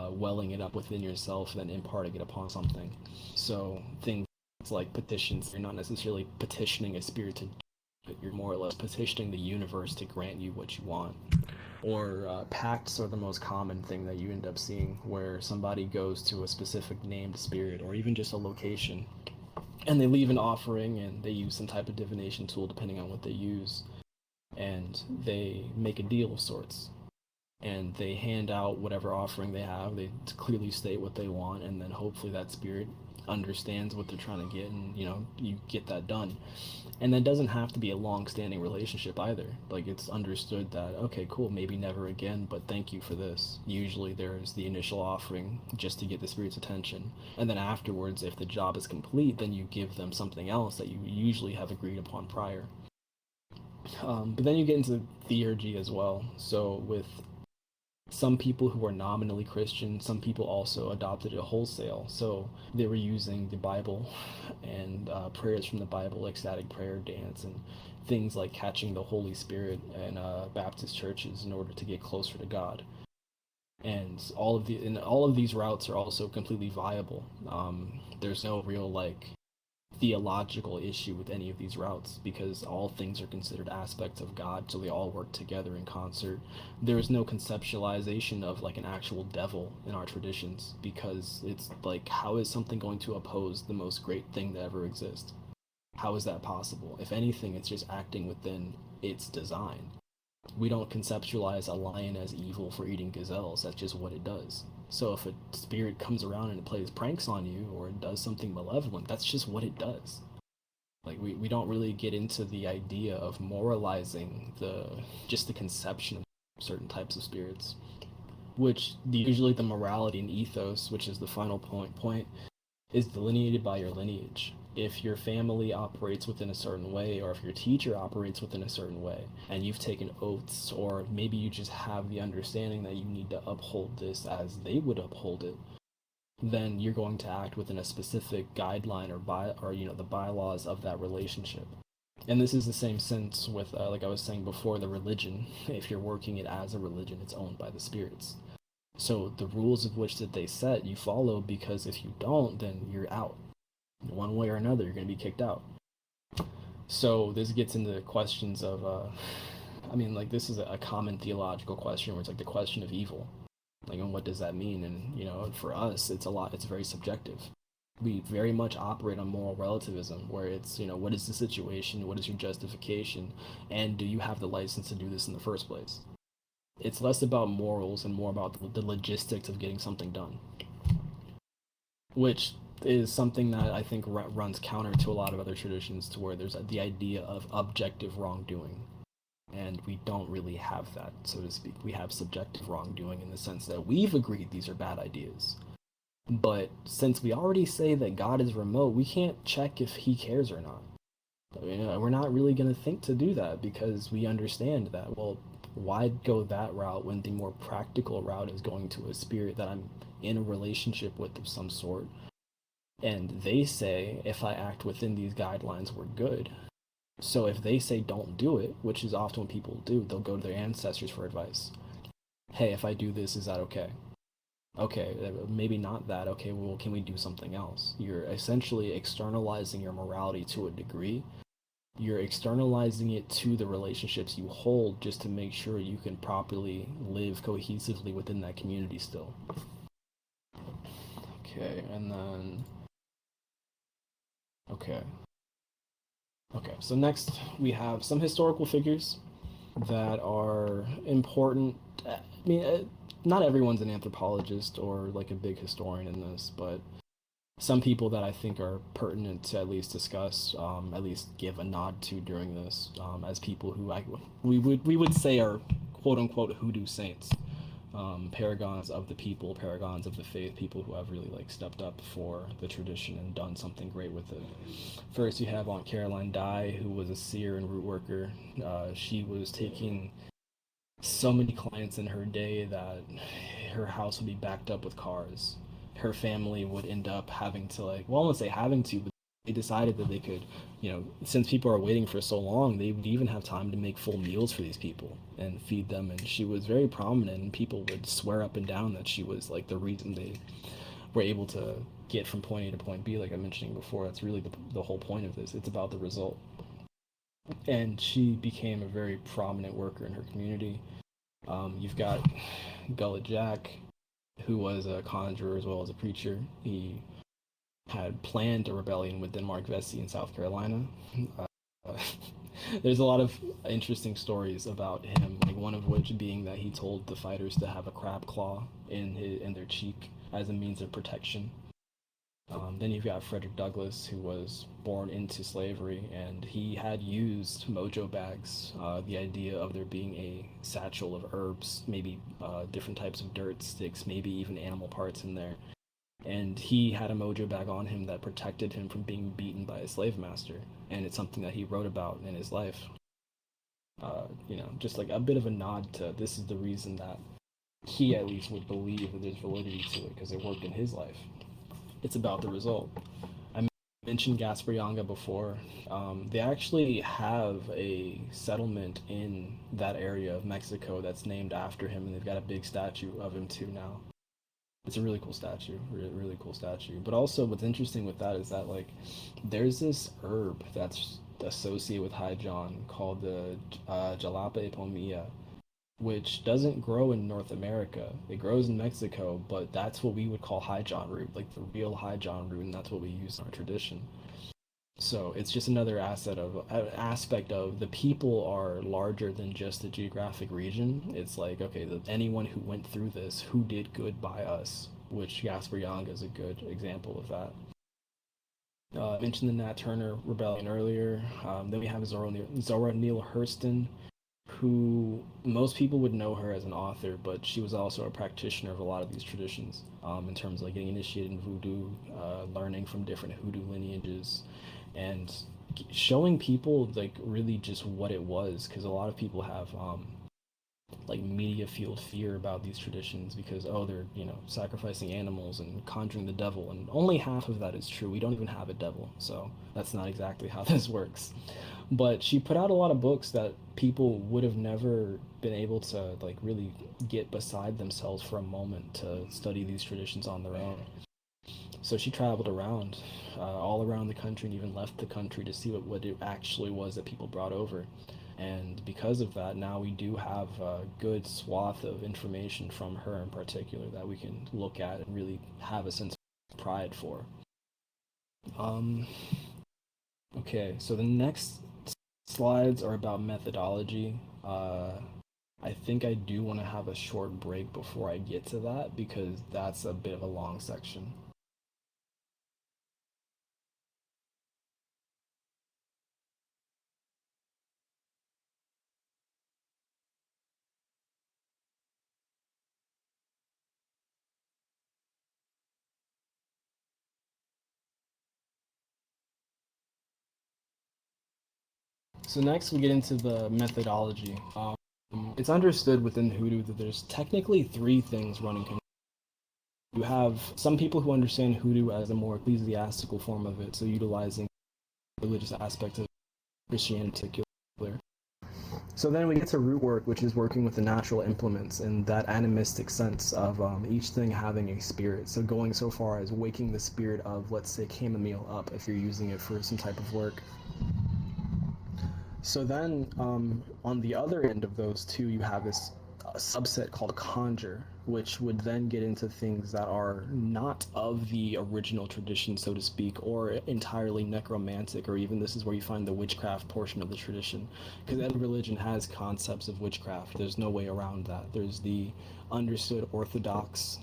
welling it up within yourself, and then imparting it upon something. So things like petitions, you're not necessarily petitioning a spirit to do it, you're more or less petitioning the universe to grant you what you want. Or pacts are the most common thing that you end up seeing, where somebody goes to a specific named spirit or even just a location, and they leave an offering, and they use some type of divination tool depending on what they use, and they make a deal of sorts, and they hand out whatever offering they have. They clearly state what they want, and then hopefully that spirit understands what they're trying to get, and you get that done. And that doesn't have to be a long-standing relationship either. Like, it's understood that, okay, cool, maybe never again, but thank you for this. Usually there's the initial offering just to get the spirit's attention, and then afterwards, if the job is complete, then you give them something else that you usually have agreed upon prior. But then you get into theurgy as well. So with some people who are nominally Christian, some people also adopted it wholesale. So they were using the Bible and prayers from the Bible, ecstatic prayer dance, and things like catching the Holy Spirit in Baptist churches in order to get closer to God. And all of these routes are also completely viable. There's no real like theological issue with any of these routes, because all things are considered aspects of God, so they all work together in concert. There is no conceptualization of like an actual devil in our traditions, because it's like, how is something going to oppose the most great thing that ever exists? How is that possible? If anything, it's just acting within its design. We don't conceptualize a lion as evil for eating gazelles. That's just what it does. So if a spirit comes around and it plays pranks on you, or it does something malevolent, that's just what it does. Like, we don't really get into the idea of moralizing just the conception of certain types of spirits, which usually the morality and ethos, which is the final point, is delineated by your lineage. If your family operates within a certain way, or if your teacher operates within a certain way, and you've taken oaths, or maybe you just have the understanding that you need to uphold this as they would uphold it, then you're going to act within a specific guideline or the bylaws of that relationship. And this is the same sense with, like I was saying before, the religion. If you're working it as a religion, it's owned by the spirits. So the rules of which that they set, you follow, because if you don't, then you're out. One way or another, you're going to be kicked out. So this gets into questions of, this is a common theological question, where it's like the question of evil. Like, and what does that mean? And, you know, for us, it's very subjective. We very much operate on moral relativism, where it's, you know, what is the situation? What is your justification? And do you have the license to do this in the first place? It's less about morals and more about the logistics of getting something done, which is something that I think runs counter to a lot of other traditions, to where there's the idea of objective wrongdoing. And we don't really have that, so to speak. We have subjective wrongdoing in the sense that we've agreed these are bad ideas. But since we already say that God is remote, we can't check if he cares or not. We're not really going to think to do that, because we understand that, well, why go that route when the more practical route is going to a spirit that I'm in a relationship with of some sort? And they say, if I act within these guidelines, we're good. So if they say don't do it, which is often what people do, they'll go to their ancestors for advice. Hey, if I do this, is that okay? Okay, maybe not that. Okay, well, can we do something else? You're essentially externalizing your morality to a degree. You're externalizing it to the relationships you hold, just to make sure you can properly live cohesively within that community still. Okay, and then... Okay, so next we have some historical figures that are important. I mean, not everyone's an anthropologist or like a big historian in this, but some people that I think are pertinent to at least discuss, at least give a nod to during this, as people who we would say are quote unquote hoodoo saints, paragons of the people, paragons of the faith, people who have really like stepped up for the tradition and done something great with it. First, you have Aunt Caroline Dye, who was a seer and root worker. She was taking so many clients in her day that her house would be backed up with cars. Her family would end up having to, like, well, I won't say having to, but they decided that they could, you know, since people are waiting for so long, they would even have time to make full meals for these people and feed them. And she was very prominent, and people would swear up and down that she was like the reason they were able to get from point A to point B, like I mentioned before. That's really the whole point of this. It's about the result. And she became a very prominent worker in her community. You've got Gullet Jack, who was a conjurer as well as a preacher. He had planned a rebellion with Denmark Vesey in South Carolina. There's a lot of interesting stories about him, like one of which being that he told the fighters to have a crab claw in their cheek as a means of protection. Then you've got Frederick Douglass, who was born into slavery, and he had used mojo bags, the idea of there being a satchel of herbs, maybe different types of dirt, sticks, maybe even animal parts in there. And he had a mojo bag on him that protected him from being beaten by a slave master, and it's something that he wrote about in his life. You know, just like a bit of a nod to this is the reason that he at least would believe that there's validity to it, because it worked in his life. It's about the result. I mentioned Gaspar Yanga before. They actually have a settlement in that area of Mexico that's named after him, and they've got a big statue of him too now. It's a really cool statue, really cool statue. But also what's interesting with that is that, like, there's this herb that's associated with High John called the Jalapa Pomia, which doesn't grow in North America. It grows in Mexico, but that's what we would call High John root, like the real High John root, and that's what we use in our tradition. So it's just another aspect of the people are larger than just the geographic region. It's like, okay, anyone who went through this, who did good by us, which Gaspar Yanga is a good example of that. I mentioned the Nat Turner Rebellion earlier. Then we have Zora Neale Hurston, who most people would know her as an author, but she was also a practitioner of a lot of these traditions, in terms of like getting initiated in voodoo, learning from different hoodoo lineages, and showing people like really just what it was, because a lot of people have like media fueled fear about these traditions because, oh, they're, you know, sacrificing animals and conjuring the devil, and only half of that is true. We don't even have a devil, so that's not exactly how this works. But she put out a lot of books that people would have never been able to like really get beside themselves for a moment to study these traditions on their own. So she traveled around, all around the country, and even left the country to see what it actually was that people brought over. And because of that, now we do have a good swath of information from her in particular that we can look at and really have a sense of pride for. Um, okay, so the next slides are about methodology. I think I do want to have a short break before I get to that because that's a bit of a long section. So next we get into the methodology. It's understood within Hoodoo that there's technically three things running. You have some people who understand Hoodoo as a more ecclesiastical form of it, so utilizing religious aspects of Christianity in particular. So then we get to root work, which is working with the natural implements and that animistic sense of each thing having a spirit. So going so far as waking the spirit of, let's say, chamomile up if you're using it for some type of work. So then on the other end of those two, you have this subset called Conjure, which would then get into things that are not of the original tradition, so to speak, or entirely necromantic, or even this is where you find the witchcraft portion of the tradition. Because every religion has concepts of witchcraft. There's no way around that. There's the understood orthodox,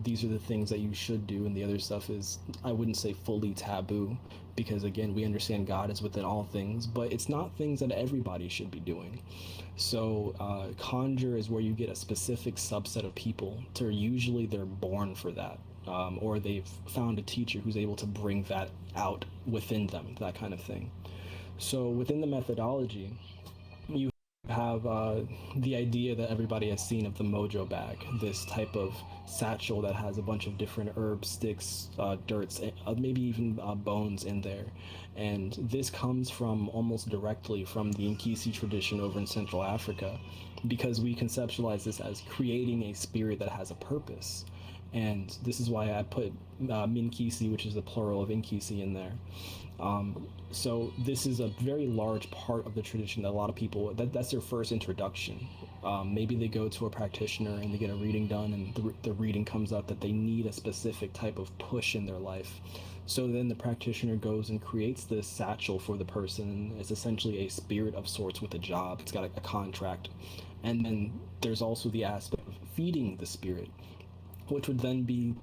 these are the things that you should do, and the other stuff is, I wouldn't say fully taboo, because again, we understand God is within all things, but it's not things that everybody should be doing. So conjure is where you get a specific subset of people to usually they're born for that, or they've found a teacher who's able to bring that out within them, that kind of thing. So within the methodology, you have the idea that everybody has seen of the mojo bag, this type of satchel that has a bunch of different herbs, sticks, dirts, maybe even bones in there. And this comes from almost directly from the Nkisi tradition over in Central Africa, because we conceptualize this as creating a spirit that has a purpose. And this is why I put Minkisi, which is the plural of Nkisi, in there. So this is a very large part of the tradition that a lot of people that's their first introduction. Maybe they go to a practitioner and they get a reading done, and the reading comes out that they need a specific type of push in their life. So then the practitioner goes and creates this satchel for the person. It's essentially a spirit of sorts with a job. It's got a contract, and then there's also the aspect of feeding the spirit, which would then be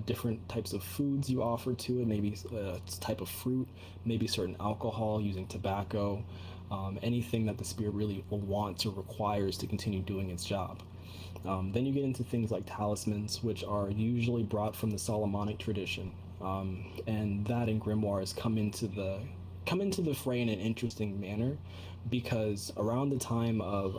different types of foods you offer to it, maybe a type of fruit, maybe certain alcohol, using tobacco, anything that the spirit really wants or requires to continue doing its job. Then you get into things like talismans, which are usually brought from the Solomonic tradition, and that and grimoires come into the fray in an interesting manner, because around the time of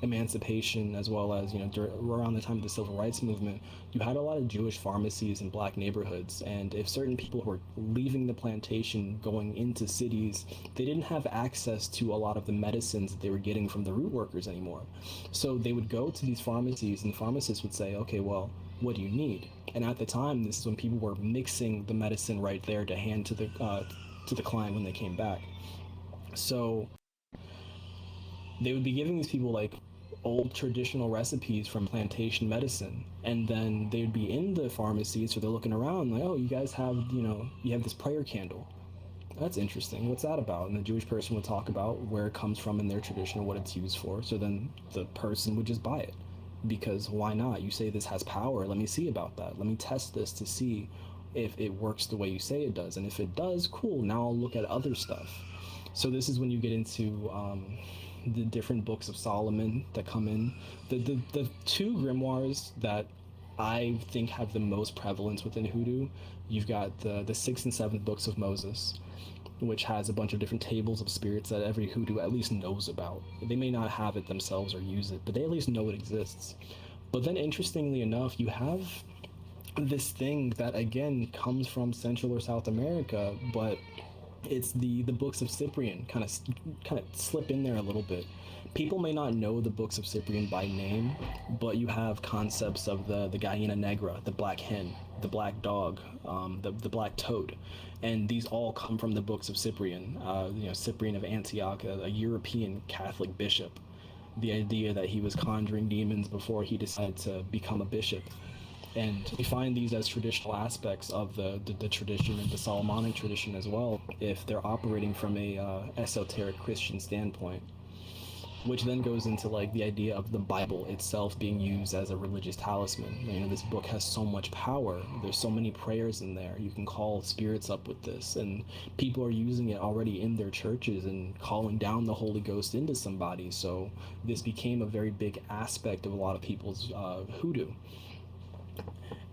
emancipation, as well as around the time of the civil rights movement, you had a lot of Jewish pharmacies in black neighborhoods, and if certain people were leaving the plantation going into cities, they didn't have access to a lot of the medicines that they were getting from the root workers anymore. So they would go to these pharmacies, and the pharmacist would say, okay, well, what do you need? And at the time, this is when people were mixing the medicine right there to hand to the client when they came back. So they would be giving these people like old traditional recipes from plantation medicine, and then they would be in the pharmacy, so they're looking around like, oh, you guys have you have this prayer candle. That's interesting. What's that about? And the Jewish person would talk about where it comes from in their tradition or what it's used for. So then the person would just buy it, because why not? You say this has power. Let me see about that. Let me test this to see if it works the way you say it does. And if it does, cool. Now I'll look at other stuff. So this is when you get into the different books of Solomon that come in. The two grimoires that I think have the most prevalence within Hoodoo, you've got the sixth and seventh books of Moses, which has a bunch of different tables of spirits that every Hoodoo at least knows about. They may not have it themselves or use it, but they at least know it exists. But then interestingly enough, you have this thing that again comes from Central or South America, but It's the books of Cyprian kind of slip in there a little bit. People may not know the books of Cyprian by name, but you have concepts of the Gallina Negra, the black hen, the black dog, the black toad, and these all come from the books of Cyprian. Cyprian of Antioch, a European Catholic bishop. The idea that he was conjuring demons before he decided to become a bishop. And we find these as traditional aspects of the tradition and the Solomonic tradition as well, if they're operating from a esoteric Christian standpoint, which then goes into like the idea of the Bible itself being used as a religious talisman. This book has so much power. There's so many prayers in there. You can call spirits up with this, and people are using it already in their churches and calling down the Holy Ghost into somebody. So this became a very big aspect of a lot of people's hoodoo.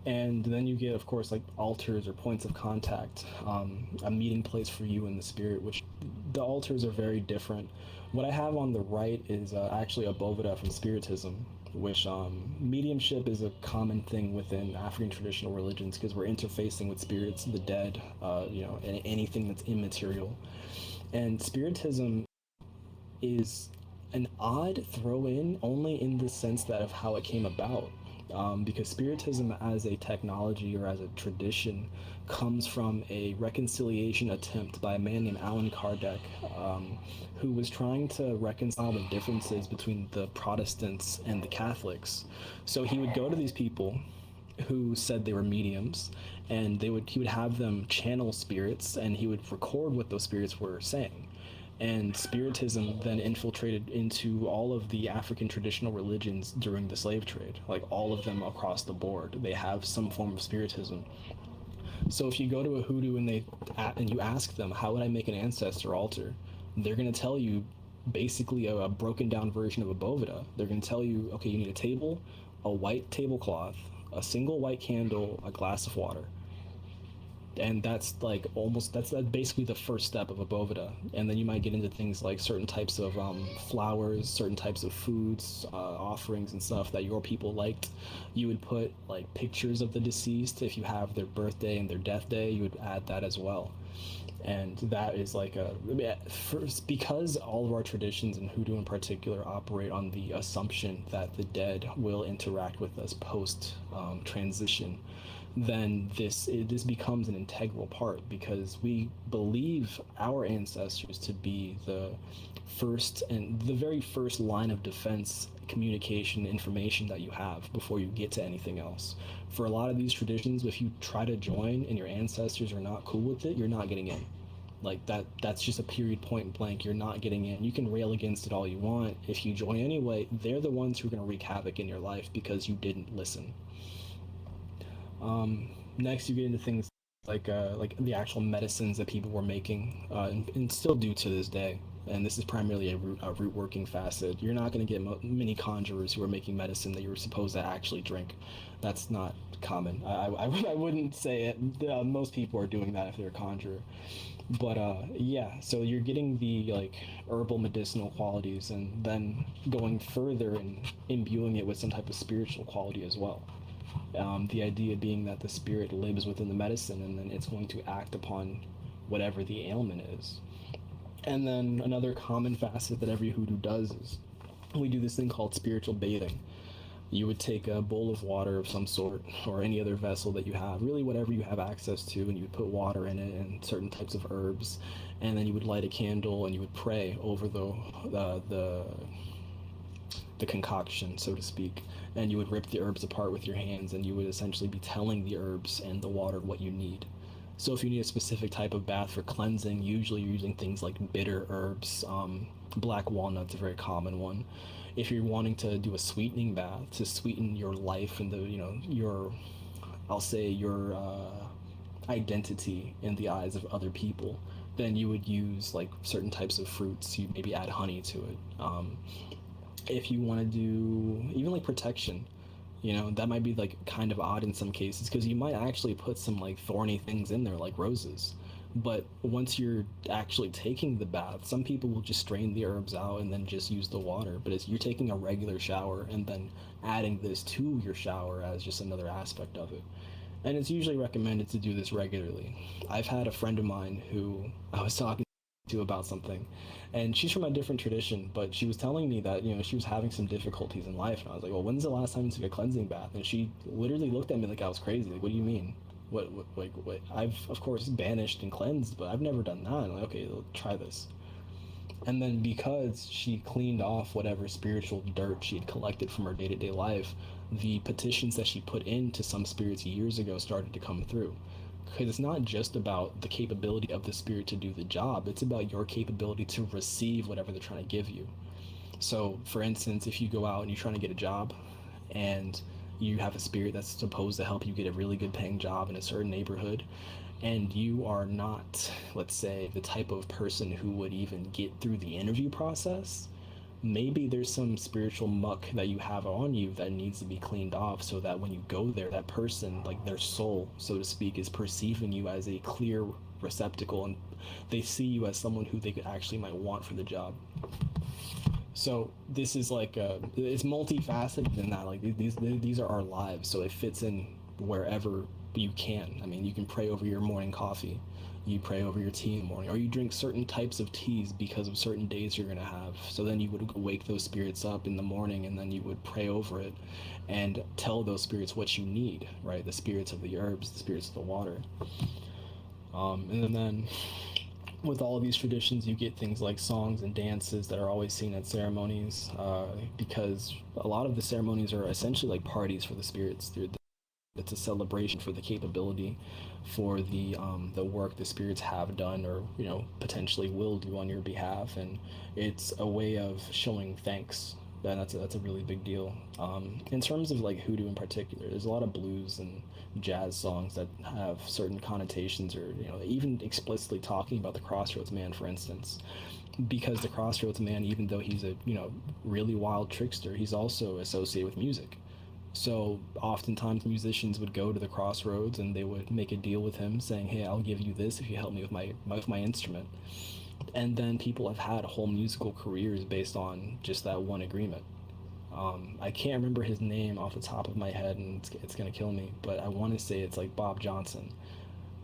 And then you get, of course, like altars or points of contact, a meeting place for you and the spirit, which the altars are very different. What I have on the right is actually a boveda from Spiritism, which mediumship is a common thing within African traditional religions because we're interfacing with spirits, the dead, and anything that's immaterial. And Spiritism is an odd throw-in only in the sense that of how it came about. Because Spiritism as a technology or as a tradition comes from a reconciliation attempt by a man named Allan Kardec, who was trying to reconcile the differences between the Protestants and the Catholics. So he would go to these people who said they were mediums, and he would have them channel spirits, and he would record what those spirits were saying. And Spiritism then infiltrated into all of the African traditional religions during the slave trade, like all of them across the board. They have some form of Spiritism. So if you go to a hoodoo and you ask them, how would I make an ancestor altar? They're going to tell you basically a broken down version of a boveda. They're going to tell you, okay, you need a table, a white tablecloth, a single white candle, a glass of water. And that's like that's basically the first step of a boveda. And then you might get into things like certain types of flowers, certain types of foods, offerings and stuff that your people liked. You would put like pictures of the deceased. If you have their birthday and their death day, you would add that as well. And that is like because all of our traditions, and hoodoo in particular, operate on the assumption that the dead will interact with us post transition, then this becomes an integral part, because we believe our ancestors to be the very first line of defense, communication, information that you have before you get to anything else. For a lot of these traditions, if you try to join and your ancestors are not cool with it, you're not getting in. Like that's just a period, point blank. You're not getting in. You can rail against it all you want. If you join anyway, they're the ones who are going to wreak havoc in your life because you didn't listen. Next, you get into things like the actual medicines that people were making, and still do to this day. And this is primarily a root working facet. You're not going to get many conjurers who are making medicine that you're supposed to actually drink. That's not common. I wouldn't say it. Most people are doing that if they're a conjurer. But yeah, so you're getting the like herbal medicinal qualities, and then going further and imbuing it with some type of spiritual quality as well. The idea being that the spirit lives within the medicine, and then it's going to act upon whatever the ailment is. And then another common facet that every hoodoo does is we do this thing called spiritual bathing. You would take a bowl of water of some sort, or any other vessel that you have, really whatever you have access to, and you would put water in it and certain types of herbs, and then you would light a candle and you would pray over the concoction, so to speak, and you would rip the herbs apart with your hands, and you would essentially be telling the herbs and the water what you need. So if you need a specific type of bath for cleansing, usually you're using things like bitter herbs. Black walnut's a very common one. If you're wanting to do a sweetening bath to sweeten your life and your identity in the eyes of other people, then you would use like certain types of fruits. You maybe add honey to it. If you want to do even like protection, that might be like kind of odd in some cases, because you might actually put some like thorny things in there like roses. But once you're actually taking the bath, some people will just strain the herbs out and then just use the water. But as you're taking a regular shower and then adding this to your shower as just another aspect of it. And it's usually recommended to do this regularly. I've had a friend of mine who I was talking to about something, and she's from a different tradition, but she was telling me that, she was having some difficulties in life, and I was like, well, when's the last time you took a cleansing bath? And she literally looked at me like I was crazy. Like, what do you mean? What? I've, of course, banished and cleansed, but I've never done that. I'm like, okay, try this. And then because she cleaned off whatever spiritual dirt she had collected from her day-to-day life, the petitions that she put into some spirits years ago started to come through. Because it's not just about the capability of the spirit to do the job, it's about your capability to receive whatever they're trying to give you. So, for instance, if you go out and you're trying to get a job, and you have a spirit that's supposed to help you get a really good paying job in a certain neighborhood, and you are not, let's say, the type of person who would even get through the interview process, maybe there's some spiritual muck that you have on you that needs to be cleaned off, so that when you go there, that person, like their soul, so to speak, is perceiving you as a clear receptacle, and they see you as someone who they could actually might want for the job. So this is like it's multifaceted in that, like these are our lives, so it fits in wherever you can. I mean, you can pray over your morning coffee, you pray over your tea in the morning, or you drink certain types of teas because of certain days you're going to have. So then you would wake those spirits up in the morning, and then you would pray over it and tell those spirits what you need, right? The spirits of the herbs, the spirits of the water. And then with all of these traditions, you get things like songs and dances that are always seen at ceremonies, because a lot of the ceremonies are essentially like parties for the spirits. It's a celebration for the capability, for the work the spirits have done, or potentially will do on your behalf, and it's a way of showing thanks. And that's a really big deal. In terms of like hoodoo in particular, there's a lot of blues and jazz songs that have certain connotations, or even explicitly talking about the Crossroads Man, for instance, because the Crossroads Man, even though he's a really wild trickster, he's also associated with music. So oftentimes musicians would go to the Crossroads and they would make a deal with him saying, hey, I'll give you this if you help me with my instrument. And then people have had whole musical careers based on just that one agreement. I can't remember his name off the top of my head, and it's going to kill me, but I want to say it's like Bob Johnson.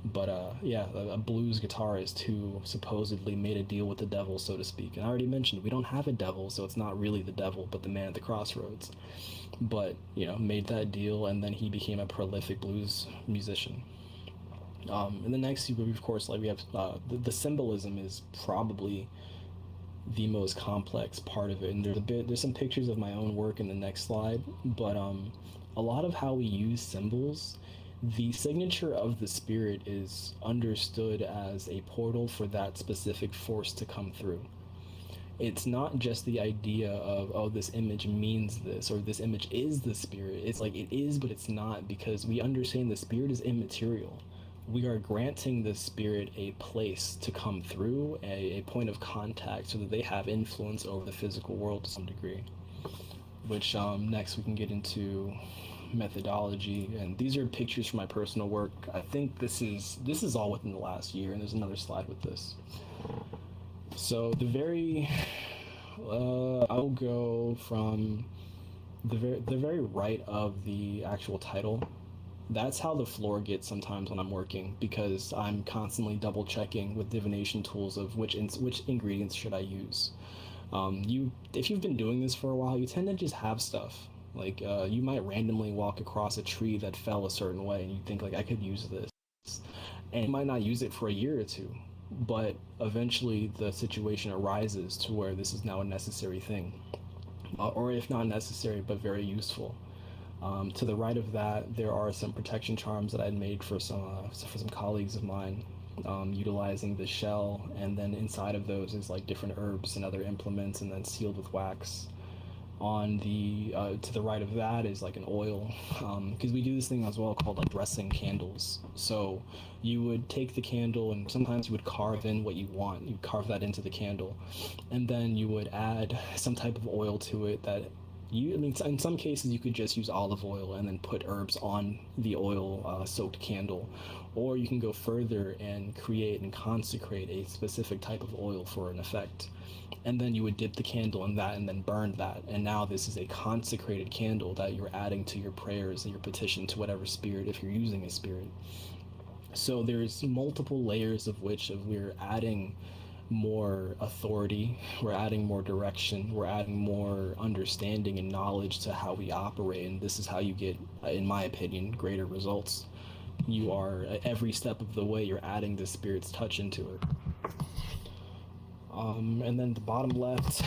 But yeah, a blues guitarist who supposedly made a deal with the devil, so to speak. And I already mentioned, we don't have a devil, so it's not really the devil, but the man at the crossroads. But, made that deal, and then he became a prolific blues musician. And the next, of course, like we have the symbolism is probably the most complex part of it, and there's some pictures of my own work in the next slide, but a lot of how we use symbols, the signature of the spirit is understood as a portal for that specific force to come through. It's not just the idea of, oh, this image means this, or this image is the spirit. It's like it is, but it's not, because we understand the spirit is immaterial. We are granting the spirit a place to come through, a point of contact, so that they have influence over the physical world to some degree. Which next we can get into methodology, and these are pictures from my personal work. I think this is all within the last year, and there's another slide with this. So I'll go from the very right of the actual title. That's how the floor gets sometimes when I'm working, because I'm constantly double checking with divination tools of which ingredients should I use. If you've been doing this for a while, you tend to just have stuff. Like you might randomly walk across a tree that fell a certain way, and you think like, I could use this, and you might not use it for a year or two, but eventually the situation arises to where this is now a necessary thing, or if not necessary, but very useful. To the right of that, there are some protection charms that I'd made for some colleagues of mine, utilizing the shell, and then inside of those is like different herbs and other implements, and then sealed with wax. On the to the right of that is like an oil, because we do this thing as well called like dressing candles. So you would take the candle, and sometimes you would carve in what you want. You carve that into the candle, and then you would add some type of oil to it that in some cases you could just use olive oil and then put herbs on the oil soaked candle, Or you can go further and create and consecrate a specific type of oil for an effect. And then you would dip the candle in that and then burn that. And now this is a consecrated candle that you're adding to your prayers and your petition to whatever spirit, if you're using a spirit. So there's multiple layers of which we're adding more authority, we're adding more direction, we're adding more understanding and knowledge to how we operate. And this is how you get, in my opinion, greater results. You are, every step of the way, you're adding the spirit's touch into it. And then the bottom left,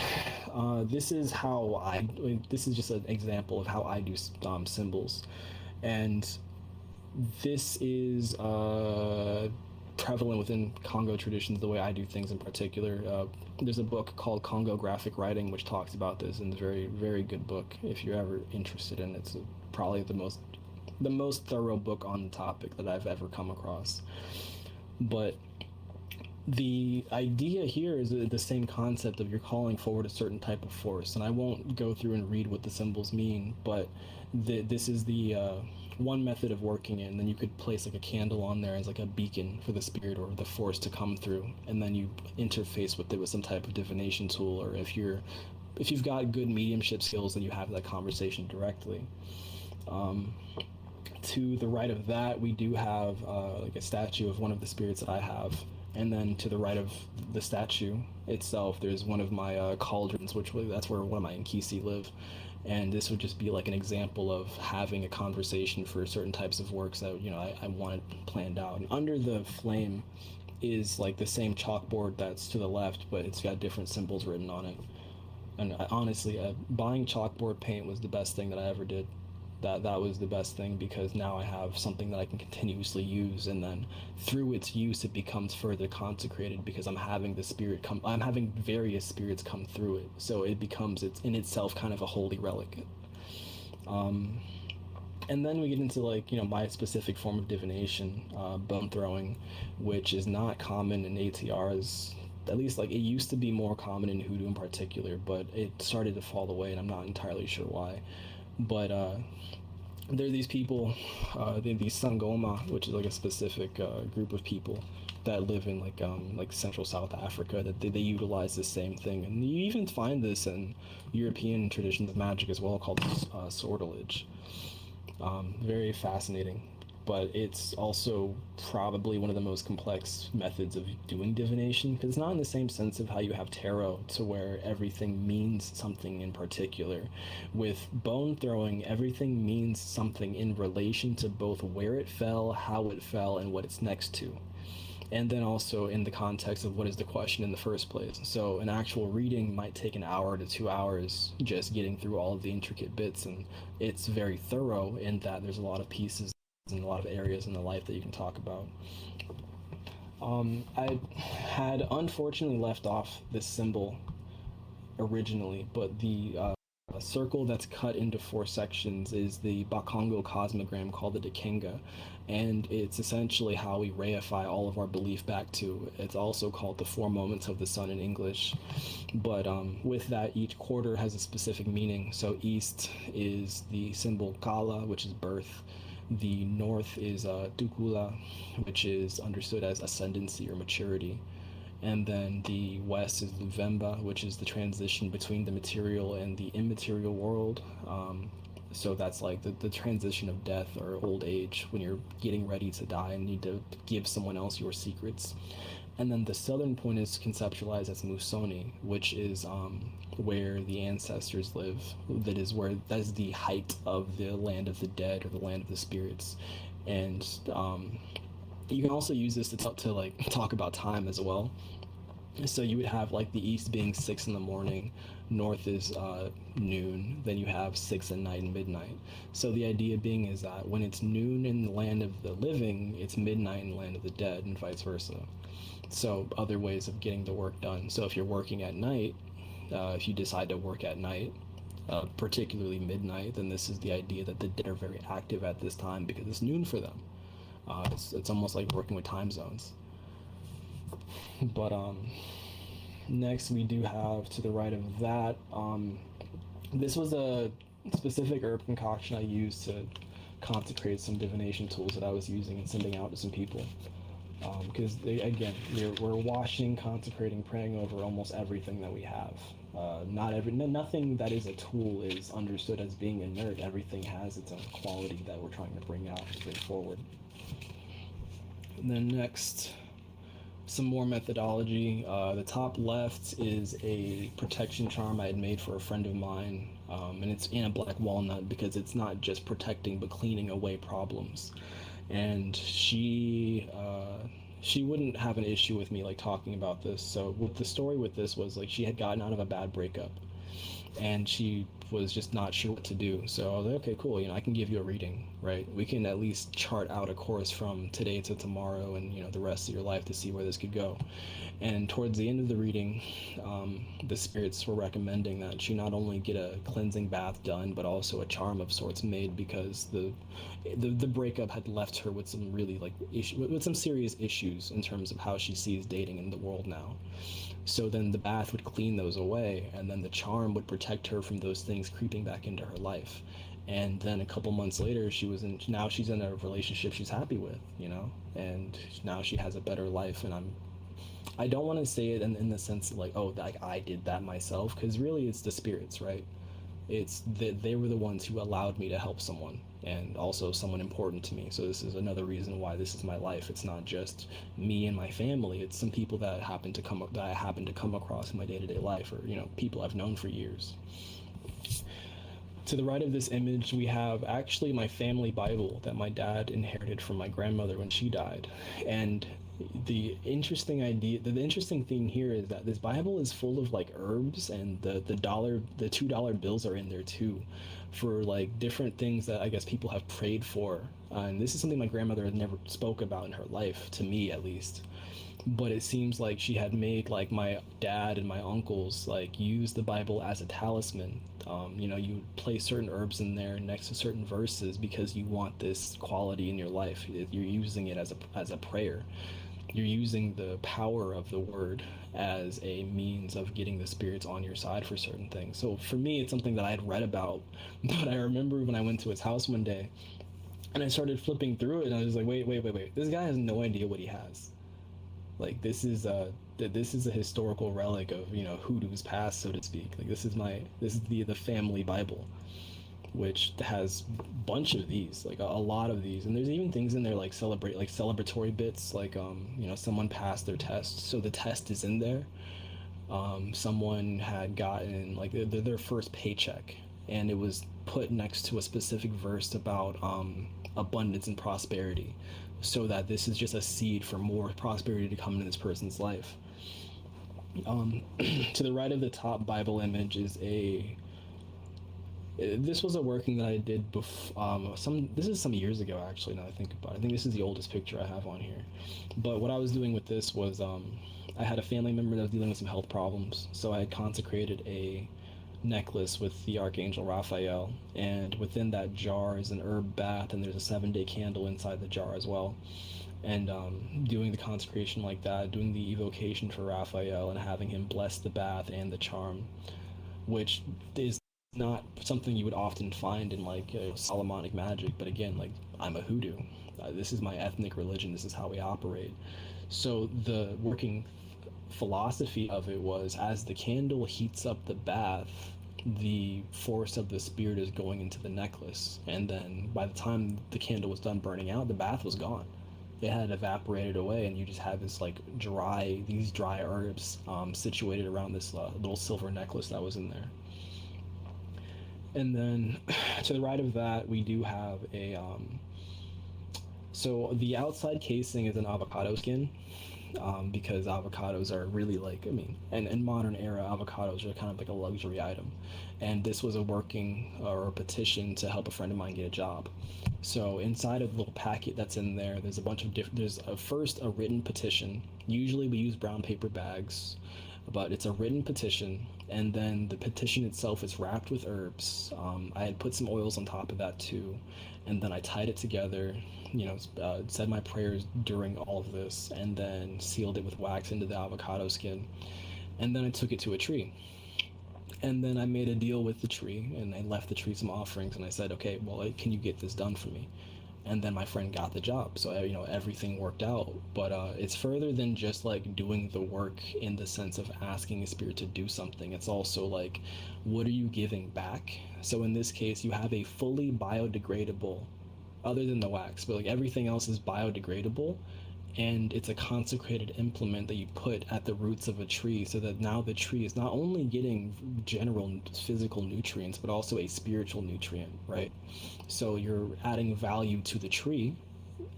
this is just an example of how I do symbols. And this is prevalent within Kongo traditions, the way I do things in particular. There's a book called Kongo Graphic Writing, which talks about this, and it's a very, very good book if you're ever interested in it. It's probably the most thorough book on the topic that I've ever come across. But the idea here is the same concept of you're calling forward a certain type of force. And I won't go through and read what the symbols mean, but this is the one method of working it. And then you could place like a candle on there as like a beacon for the spirit or the force to come through. And then you interface with it with some type of divination tool, or if you've got good mediumship skills, then you have that conversation directly. To the right of that, we do have like a statue of one of the spirits that I have. And then to the right of the statue itself, there's one of my cauldrons, that's where one of my Nkisi live. And this would just be like an example of having a conversation for certain types of works that, I wanted planned out. And under the flame is like the same chalkboard that's to the left, but it's got different symbols written on it. And honestly, buying chalkboard paint was the best thing that I ever did. That was the best thing, because now I have something that I can continuously use, and then through its use it becomes further consecrated, because I'm having various spirits come through it, so it's in itself kind of a holy relic. And then we get into my specific form of divination, bone throwing, which is not common in ATRs. At least it used to be more common in Hoodoo in particular, but it started to fall away, and I'm not entirely sure why. But there are these people, these Sangoma, which is like a specific group of people that live in like Central South Africa, that they utilize the same thing. And you even find this in European traditions of magic as well, called sortilege. Very fascinating. But it's also probably one of the most complex methods of doing divination, because it's not in the same sense of how you have tarot, to where everything means something in particular. With bone throwing, everything means something in relation to both where it fell, how it fell, and what it's next to. And then also in the context of what is the question in the first place. So an actual reading might take an hour to 2 hours, just getting through all of the intricate bits, and it's very thorough in that there's a lot of pieces and a lot of areas in the life that you can talk about. I had unfortunately left off this symbol originally, but the circle that's cut into 4 sections is the Bakongo cosmogram, called the Dekenga, and it's essentially how we reify all of our belief back to. It's also called the 4 moments of the sun in English, but with that, each quarter has a specific meaning. So east is the symbol Kala, which is birth. The north is Tukula, which is understood as ascendancy or maturity. And then the west is Luvemba, which is the transition between the material and the immaterial world. So that's like the transition of death or old age, when you're getting ready to die and need to give someone else your secrets. And then the southern point is conceptualized as Musoni, which is where the ancestors live. That is the height of the land of the dead, or the land of the spirits. And you can also use this to talk about time as well. So you would have the east being 6 in the morning, north is noon, then you have 6 at night and midnight. So the idea being is that when it's noon in the land of the living, it's midnight in the land of the dead, and vice versa. So other ways of getting the work done. So if you're working at night, if you decide to work at night, particularly midnight, then this is the idea that the dead are very active at this time, because it's noon for them. It's almost like working with time zones. But next we do have, to the right of that, this was a specific herb concoction I used to consecrate some divination tools that I was using and sending out to some people. Because again, we're washing, consecrating, praying over almost everything that we have. Nothing that is a tool is understood as being inert. Everything has its own quality that we're trying to bring out and bring forward. And then next, some more methodology. The top left is a protection charm I had made for a friend of mine, and it's in a black walnut because it's not just protecting but cleaning away problems. And she wouldn't have an issue with me like talking about this. So what the story with this was, like, she had gotten out of a bad breakup and she was just not sure what to do. So I was like, okay, cool, I can give you a reading, right? We can at least chart out a course from today to tomorrow and the rest of your life to see where this could go. And towards the end of the reading, the spirits were recommending that she not only get a cleansing bath done, but also a charm of sorts made, because the breakup had left her with some really with some serious issues in terms of how she sees dating in the world now. So then the bath would clean those away, and then the charm would protect her from those things creeping back into her life. And then a couple months later, now she's in a relationship she's happy with, and now she has a better life. And I don't want to say it in the sense of like, oh, like I did that myself, because really it's the spirits, right? It's that they were the ones who allowed me to help someone, and also someone important to me. So this is another reason why this is my life. It's not just me and my family. It's some people that I happen to come across in my day-to-day life, or people I've known for years. To the right of this image, we have actually my family Bible that my dad inherited from my grandmother when she died. And the interesting thing here is that this Bible is full of like herbs, and the $2 bills are in there too, for like different things that I guess people have prayed for. And this is something my grandmother had never spoke about in her life, to me at least. But it seems like she had made like my dad and my uncles like use the Bible as a talisman. You place certain herbs in there next to certain verses because you want this quality in your life. You're using it as a prayer. You're using the power of the word as a means of getting the spirits on your side for certain things. So for me, it's something that I had read about, but I remember when I went to his house one day and I started flipping through it, and I was like, wait, this guy has no idea what he has. Like, this is a historical relic of Hoodoo's past, so to speak. Like, this is the family Bible, which has a bunch of these, like a lot of these, and there's even things in there like celebratory bits, like someone passed their test, so the test is in there. Someone had gotten like their first paycheck, and it was put next to a specific verse about abundance and prosperity, so that this is just a seed for more prosperity to come into this person's life. To the right of the top Bible image is this was a working that I did before. This is some years ago, actually. Now I think about it, I think this is the oldest picture I have on here. But what I was doing with this was, I had a family member that was dealing with some health problems, so I had consecrated a necklace with the Archangel Raphael, and within that jar is an herb bath, and there's a 7-day candle inside the jar as well. And doing the consecration like that, doing the evocation for Raphael, and having him bless the bath and the charm, which is not something you would often find in like Solomonic magic. But again, like, I'm a Hoodoo. This is my ethnic religion. This is how we operate. So the working philosophy of it was, as the candle heats up the bath, the force of the spirit is going into the necklace, and then by the time the candle was done burning out, the bath was gone. It had evaporated away, and you just had this like these dry herbs situated around this little silver necklace that was in there. And then to the right of that, we do have a so the outside casing is an avocado skin, because avocados are really like, and in modern era, avocados are kind of like a luxury item. And this was a working or a petition to help a friend of mine get a job. So inside of the little packet that's in there, there's a bunch of there's first a written petition. Usually we use brown paper bags, but it's a written petition, and then the petition itself is wrapped with herbs. I had put some oils on top of that too, and then I tied it together, said my prayers during all of this, and then sealed it with wax into the avocado skin, and then I took it to a tree. And then I made a deal with the tree, and I left the tree some offerings, and I said, okay, well, like, can you get this done for me? And then my friend got the job, so everything worked out. But it's further than just like doing the work in the sense of asking a spirit to do something. It's also like, what are you giving back? So in this case, you have a fully biodegradable, other than the wax, but like everything else is biodegradable, and it's a consecrated implement that you put at the roots of a tree, so that now the tree is not only getting general physical nutrients but also a spiritual nutrient, right? So you're adding value to the tree,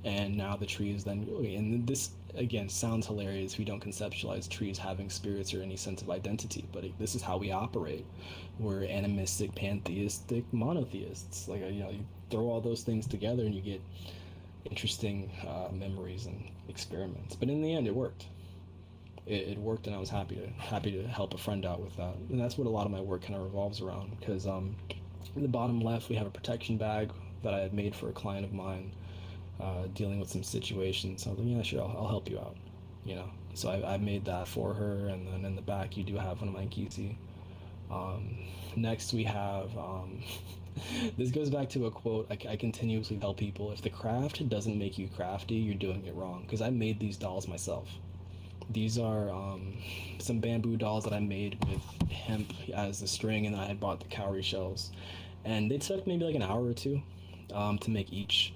and now the tree is then, and this again sounds hilarious if you don't conceptualize trees having spirits or any sense of identity, but this is how we operate. We're animistic, pantheistic, monotheists. Like, you throw all those things together and you get interesting memories and experiments. But in the end, it worked. It worked, and I was happy to help a friend out with that. And that's what a lot of my work kind of revolves around. Because in the bottom left, we have a protection bag that I had made for a client of mine, dealing with some situations. So I was like, yeah, sure, I'll help you out. So I made that for her, and then in the back, you do have one of my kisi. Next, we have. This goes back to a quote I continuously tell people: if the craft doesn't make you crafty, you're doing it wrong. Because I made these dolls myself. These are some bamboo dolls that I made with hemp as the string, and then I had bought the cowrie shells. And they took maybe like an hour or two to make each.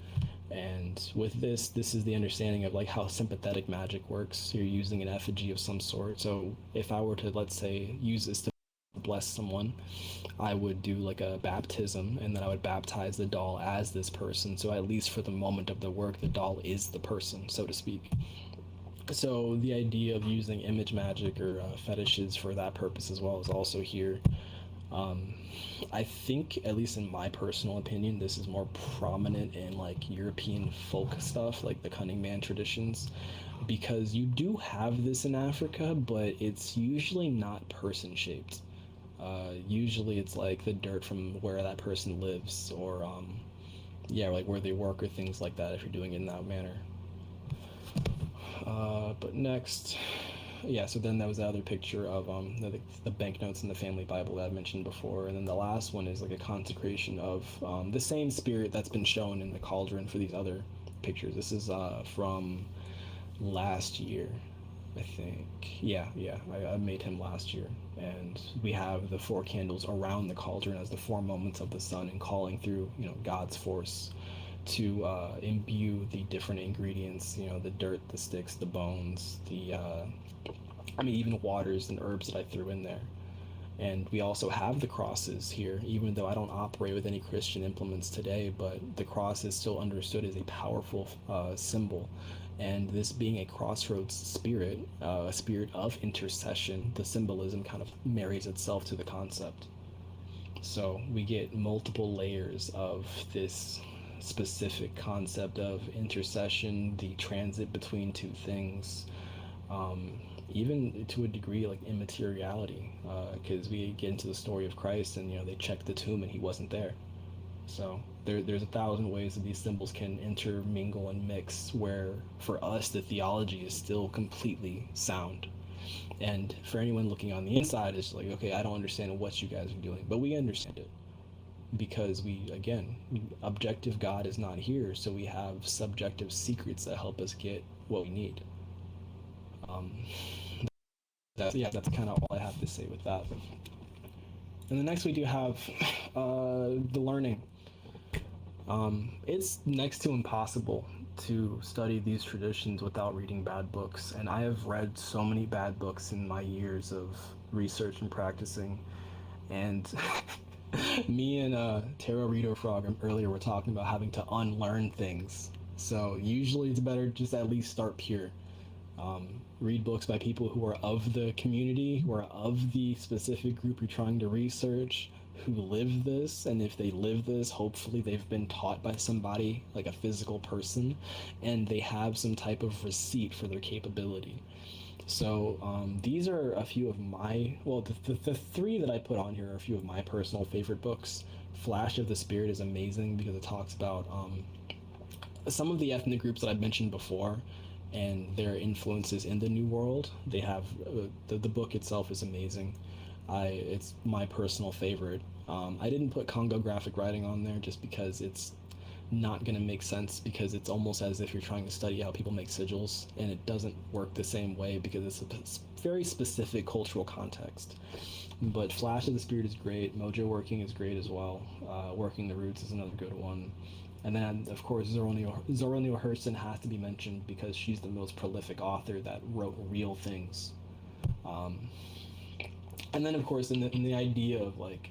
And with this is the understanding of like how sympathetic magic works. You're using an effigy of some sort. So if I were to, let's say, use this to bless someone, I would do like a baptism, and then I would baptize the doll as this person. So at least for the moment of the work, the doll is the person, so to speak. So the idea of using image magic or fetishes for that purpose as well is also here. I think, at least in my personal opinion, this is more prominent in like European folk stuff, like the Cunning Man traditions, because you do have this in Africa, but it's usually not person shaped. Usually it's like the dirt from where that person lives, or like where they work, or things like that, if you're doing it in that manner. But next, so then that was the other picture of the banknotes in the family Bible that I mentioned before. And then the last one is like a consecration of the same spirit that's been shown in the cauldron for these other pictures. This is from last year, I think. I made him last year. And we have the 4 candles around the cauldron as the 4 moments of the sun, and calling through, God's force to imbue the different ingredients, the dirt, the sticks, the bones, even waters and herbs that I threw in there. And we also have the crosses here, even though I don't operate with any Christian implements today, but the cross is still understood as a powerful symbol. And this being a crossroads spirit, a spirit of intercession, the symbolism kind of marries itself to the concept. So we get multiple layers of this specific concept of intercession, the transit between two things, even to a degree like immateriality, because we get into the story of Christ, and they checked the tomb and he wasn't there. So there's 1,000 ways that these symbols can intermingle and mix, where for us the theology is still completely sound. And for anyone looking on the inside, it's like, okay, I don't understand what you guys are doing, but we understand it. Because objective God is not here, so we have subjective secrets that help us get what we need. That's kind of all I have to say with that. And then next we do have the learning. It's next to impossible to study these traditions without reading bad books, and I have read so many bad books in my years of research and practicing, and me and Tarot Reader Frog earlier were talking about having to unlearn things. So usually it's better just at least start pure. Read books by people who are of the community, who are of the specific group you're trying to research, who live this, and if they live this, hopefully they've been taught by somebody, like a physical person, and they have some type of receipt for their capability. So these are a few of my, the 3 that I put on here are a few of my personal favorite books. Flash of the Spirit is amazing because it talks about some of the ethnic groups that I've mentioned before and their influences in the New World. They have, the book itself is amazing. It's my personal favorite. I didn't put Congo graphic writing on there just because it's not going to make sense, because it's almost as if you're trying to study how people make sigils, and it doesn't work the same way because it's a very specific cultural context. But Flash of the Spirit is great. Mojo working is great as well. Working the Roots is another good one. And then, of course, Zora Neale Hurston has to be mentioned because she's the most prolific author that wrote real things. Um, and then, of course, in the idea of like,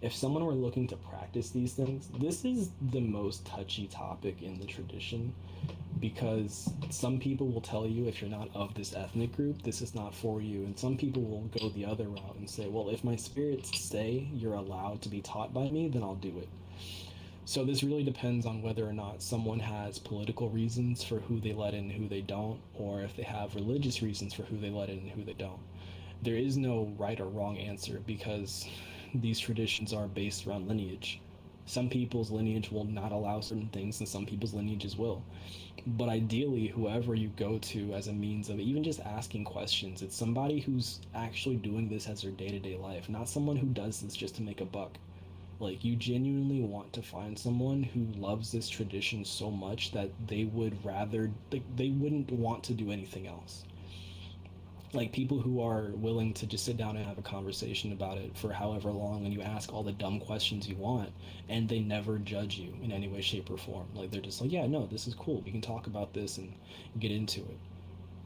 if someone were looking to practice these things, this is the most touchy topic in the tradition, because some people will tell you if you're not of this ethnic group, this is not for you. And some people will go the other route and say, well, if my spirits say you're allowed to be taught by me, then I'll do it. So this really depends on whether or not someone has political reasons for who they let in and who they don't, or if they have religious reasons for who they let in and who they don't. There is no right or wrong answer, because these traditions are based around lineage. Some people's lineage will not allow certain things, and some people's lineages will. But ideally, whoever you go to as a means of even just asking questions, it's somebody who's actually doing this as their day-to-day life, not someone who does this just to make a buck. Like, you genuinely want to find someone who loves this tradition so much that they would rather, like, they wouldn't want to do anything else. Like, people who are willing to just sit down and have a conversation about it for however long, and you ask all the dumb questions you want, and they never judge you in any way, shape, or form. Like, they're just like, yeah, no, this is cool, we can talk about this and get into it.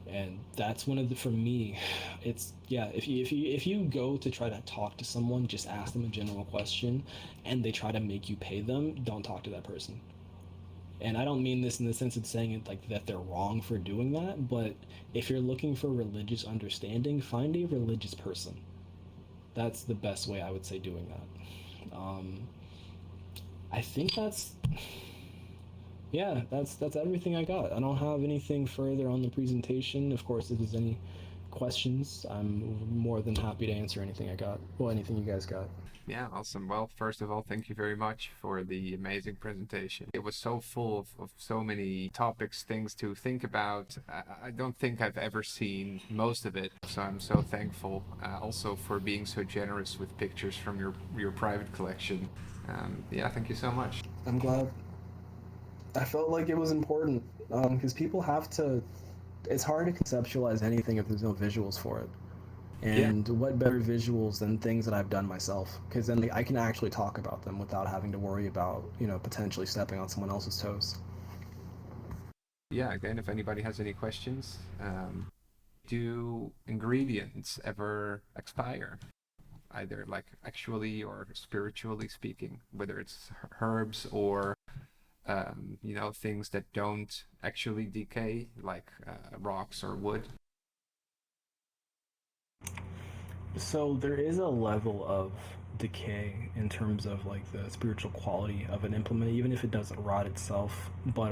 And that's one of the, for me, it's, yeah, if you go to try to talk to someone, just ask them a general question, and they try to make you pay them, don't talk to that person. And I don't mean this in the sense of saying it like that they're wrong for doing that, but if you're looking for religious understanding, find a religious person. That's the best way I would say doing that. I think that's, yeah, that's everything I got. I don't have anything further on the presentation. Of course, if there's any questions, I'm more than happy to answer anything I got. Well, anything you guys got. Yeah, awesome. Well, first of all, thank you very much for the amazing presentation. It was so full of so many topics, things to think about. I don't think I've ever seen most of it, so I'm so thankful also for being so generous with pictures from your private collection. Yeah, thank you so much. I'm glad. I felt like it was important, because people have to. It's hard to conceptualize anything if there's no visuals for it. Yeah, And what better visuals than things that I've done myself? Because then I can actually talk about them without having to worry about, potentially stepping on someone else's toes. yeah. Again, if anybody has any questions, do ingredients ever expire? Either like actually or spiritually speaking, whether it's herbs or things that don't actually decay, like rocks or wood. So there is a level of decay in terms of like the spiritual quality of an implement, even if it doesn't rot itself. But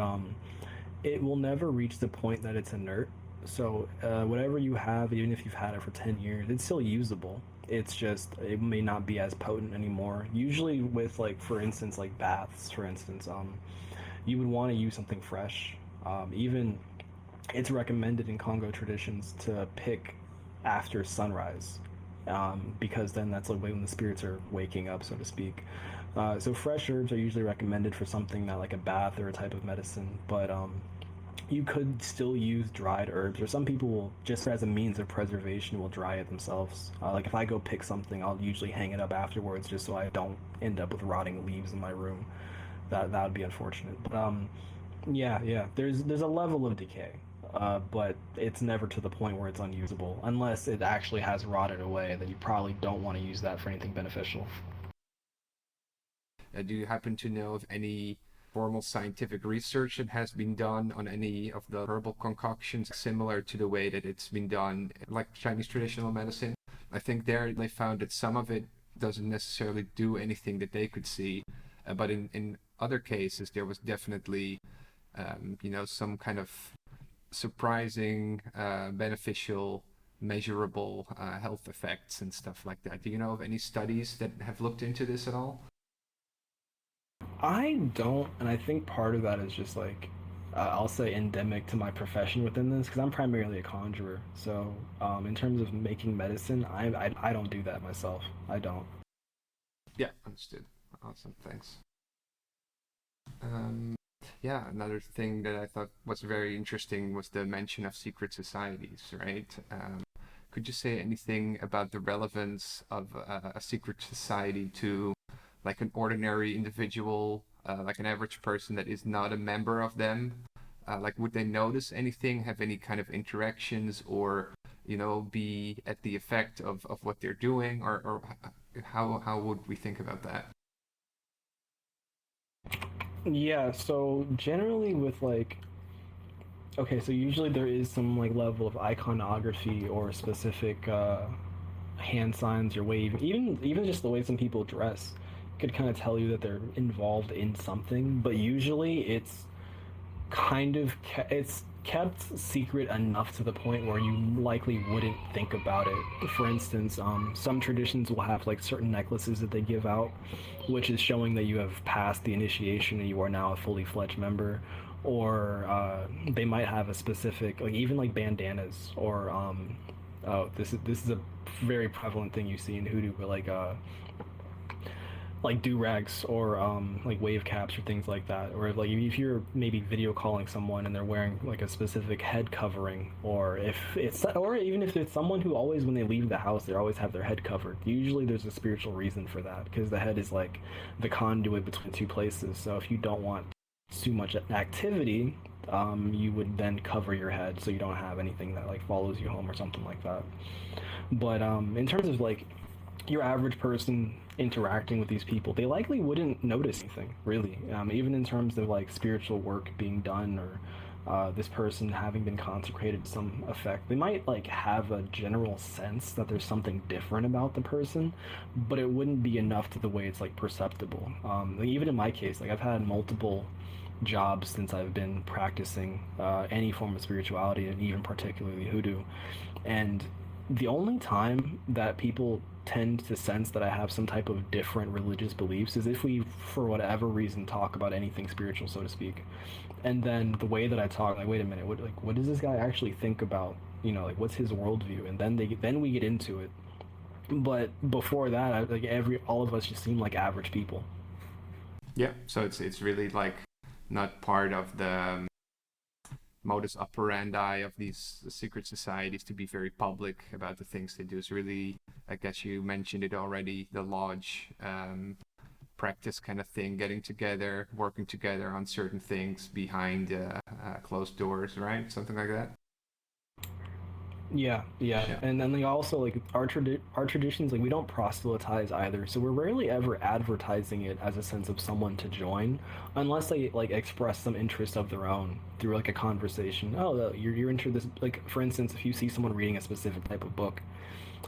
it will never reach the point that it's inert. So whatever you have, even if you've had it for 10 years, it's still usable. It's just it may not be as potent anymore. Usually with, like, for instance, like baths, for instance, you would want to use something fresh. Even it's recommended in Congo traditions to pick after sunrise, because then that's like when the spirits are waking up, so to speak. So fresh herbs are usually recommended for something that, like, a bath or a type of medicine, but you could still use dried herbs, or some people will, just as a means of preservation, will dry it themselves. Like, if I go pick something, I'll usually hang it up afterwards just so I don't end up with rotting leaves in my room. That would be unfortunate. But yeah, there's a level of decay, but it's never to the point where it's unusable, unless it actually has rotted away. Then you probably don't want to use that for anything beneficial. Do you happen to know of any formal scientific research that has been done on any of the herbal concoctions similar to the way that it's been done like Chinese traditional medicine? I think there they found that some of it doesn't necessarily do anything that they could see, but in other cases there was definitely some kind of surprising, beneficial, measurable health effects and stuff like that. Do you know of any studies that have looked into this at all? I don't, and I think part of that is just like I'll say endemic to my profession within this because I'm primarily a conjurer. So in terms of making medicine, I don't do that myself. I don't. Yeah, understood. Awesome, thanks. Um, yeah, another thing that I thought was very interesting was the mention of secret societies, right? Could you say anything about the relevance of a secret society to like an ordinary individual, like an average person that is not a member of them? Like, would they notice anything, have any kind of interactions, or be at the effect of what they're doing, or how would we think about that? Yeah, so generally with like okay, so usually there is some like level of iconography or specific hand signs or wave, even just the way some people dress could kind of tell you that they're involved in something. But usually it's kind of it's kept secret enough to the point where you likely wouldn't think about it. For instance, some traditions will have like certain necklaces that they give out, which is showing that you have passed the initiation and you are now a fully fledged member. Or they might have a specific, like even like bandanas, or oh, this is a very prevalent thing you see in hoodoo, but like do rags or like wave caps or things like that, or like if you're maybe video calling someone and they're wearing like a specific head covering, or if it's or even if it's someone who always when they leave the house they always have their head covered. Usually there's a spiritual reason for that because the head is like the conduit between two places. So if you don't want too much activity, you would then cover your head so you don't have anything that like follows you home or something like that. But in terms of like your average person interacting with these people, they likely wouldn't notice anything, really. Even in terms of like spiritual work being done or this person having been consecrated to some effect, they might like have a general sense that there's something different about the person, but it wouldn't be enough to the way it's like perceptible. Like, even in my case, like I've had multiple jobs since I've been practicing any form of spirituality, and even particularly hoodoo, and the only time that people tend to sense that I have some type of different religious beliefs is if we, for whatever reason, talk about anything spiritual, so to speak. And then the way that I talk, like, wait a minute, what does this guy actually think about? Like, what's his worldview? And then we get into it. But before that, like all of us just seem like average people. Yeah, so it's really like not part of the modus operandi of these secret societies to be very public about the things they do. It's really, I guess you mentioned it already, the lodge practice kind of thing, getting together, working together on certain things behind closed doors, right? Something like that. Yeah, Yeah. and then they also like our traditions, like we don't proselytize either, so we're rarely ever advertising it as a sense of someone to join, unless they like express some interest of their own through like a conversation. Oh, you're into this. Like for instance, if you see someone reading a specific type of book,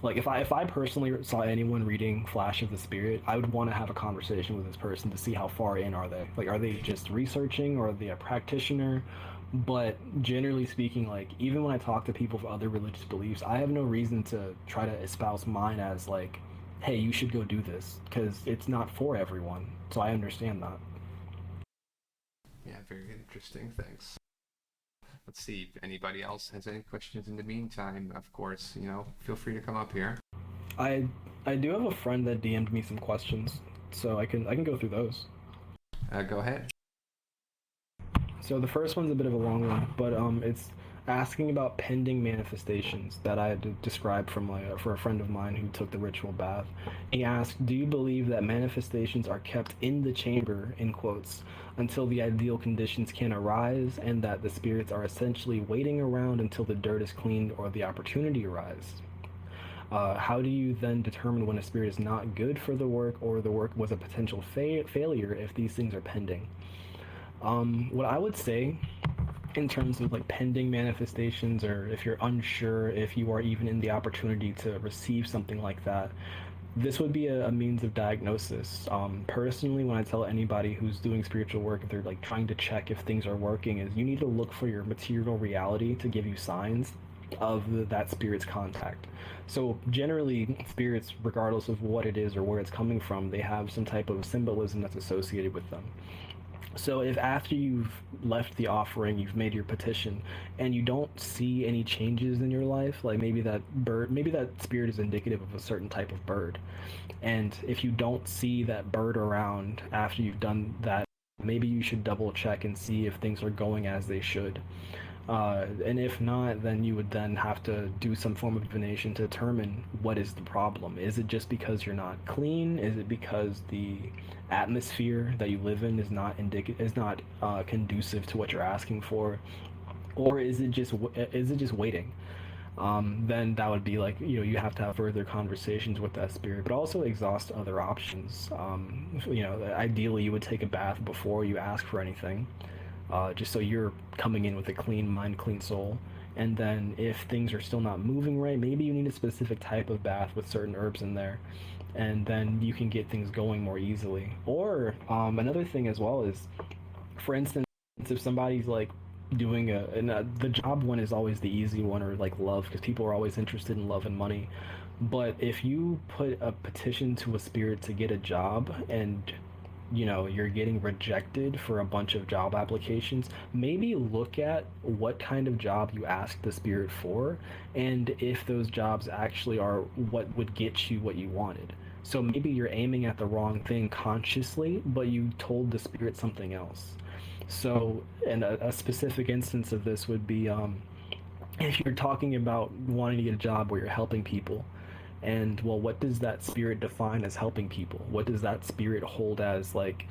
like if I personally saw anyone reading Flash of the Spirit, I would want to have a conversation with this person to see how far in are they. Like, are they just researching, or are they a practitioner? But generally speaking, like even when I talk to people of other religious beliefs, I have no reason to try to espouse mine as like, hey, you should go do this, because it's not for everyone. So I understand that. Yeah, very interesting. Thanks. Let's see if anybody else has any questions in the meantime. Of course, feel free to come up here. I I do have a friend that DM'd me some questions, so I can go through those. Go ahead. So the first one's a bit of a long one, but it's asking about pending manifestations that I had described from for a friend of mine who took the ritual bath. He asked, "Do you believe that manifestations are kept in the chamber in quotes until the ideal conditions can arise, and that the spirits are essentially waiting around until the dirt is cleaned or the opportunity arises? How do you then determine when a spirit is not good for the work or the work was a potential failure if these things are pending?" What I would say in terms of like pending manifestations, or if you're unsure if you are even in the opportunity to receive something like that, this would be a means of diagnosis. Personally, when I tell anybody who's doing spiritual work, if they're like trying to check if things are working, is you need to look for your material reality to give you signs of that spirit's contact. So generally, spirits, regardless of what it is or where it's coming from, they have some type of symbolism that's associated with them. So if after you've left the offering, you've made your petition, and you don't see any changes in your life, like maybe that bird, maybe that spirit is indicative of a certain type of bird, and if you don't see that bird around after you've done that, maybe you should double check and see if things are going as they should. And if not, then you would then have to do some form of divination to determine what is the problem. Is it just because you're not clean? Is it because the atmosphere that you live in is not conducive to what you're asking for, or is it just waiting? Then that would be like, you have to have further conversations with that spirit, but also exhaust other options. Ideally you would take a bath before you ask for anything, just so you're coming in with a clean mind, clean soul. And then if things are still not moving right, maybe you need a specific type of bath with certain herbs in there, and then you can get things going more easily. Or another thing as well is, for instance, if somebody's like doing the job one is always the easy one, or like love, because people are always interested in love and money. But if you put a petition to a spirit to get a job, and you're getting rejected for a bunch of job applications, maybe look at what kind of job you asked the spirit for, and if those jobs actually are what would get you what you wanted. So maybe you're aiming at the wrong thing consciously, but you told the spirit something else. So, and a specific instance of this would be, if you're talking about wanting to get a job where you're helping people, and well, what does that spirit define as helping people? What does that spirit hold as like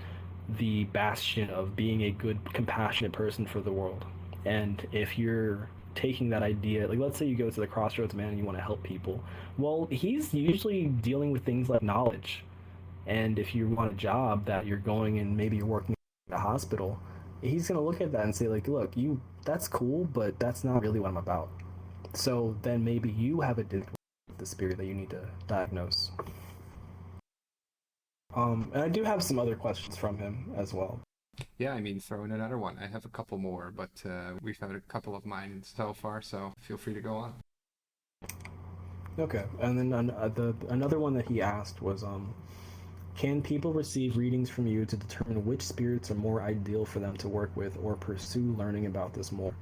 the bastion of being a good, compassionate person for the world? And if you're taking that idea, like let's say you go to the Crossroads Man and you want to help people, well, he's usually dealing with things like knowledge. And if you want a job that you're going and maybe you're working at a hospital, he's going to look at that and say like, look, that's cool, but that's not really what I'm about. So then maybe you have a different with the spirit that you need to diagnose. And I do have some other questions from him as well. Yeah, I mean, throw in another one. I have a couple more, but we've had a couple of mine so far, so feel free to go on. Okay, and then another one that he asked was, can people receive readings from you to determine which spirits are more ideal for them to work with, or pursue learning about this more?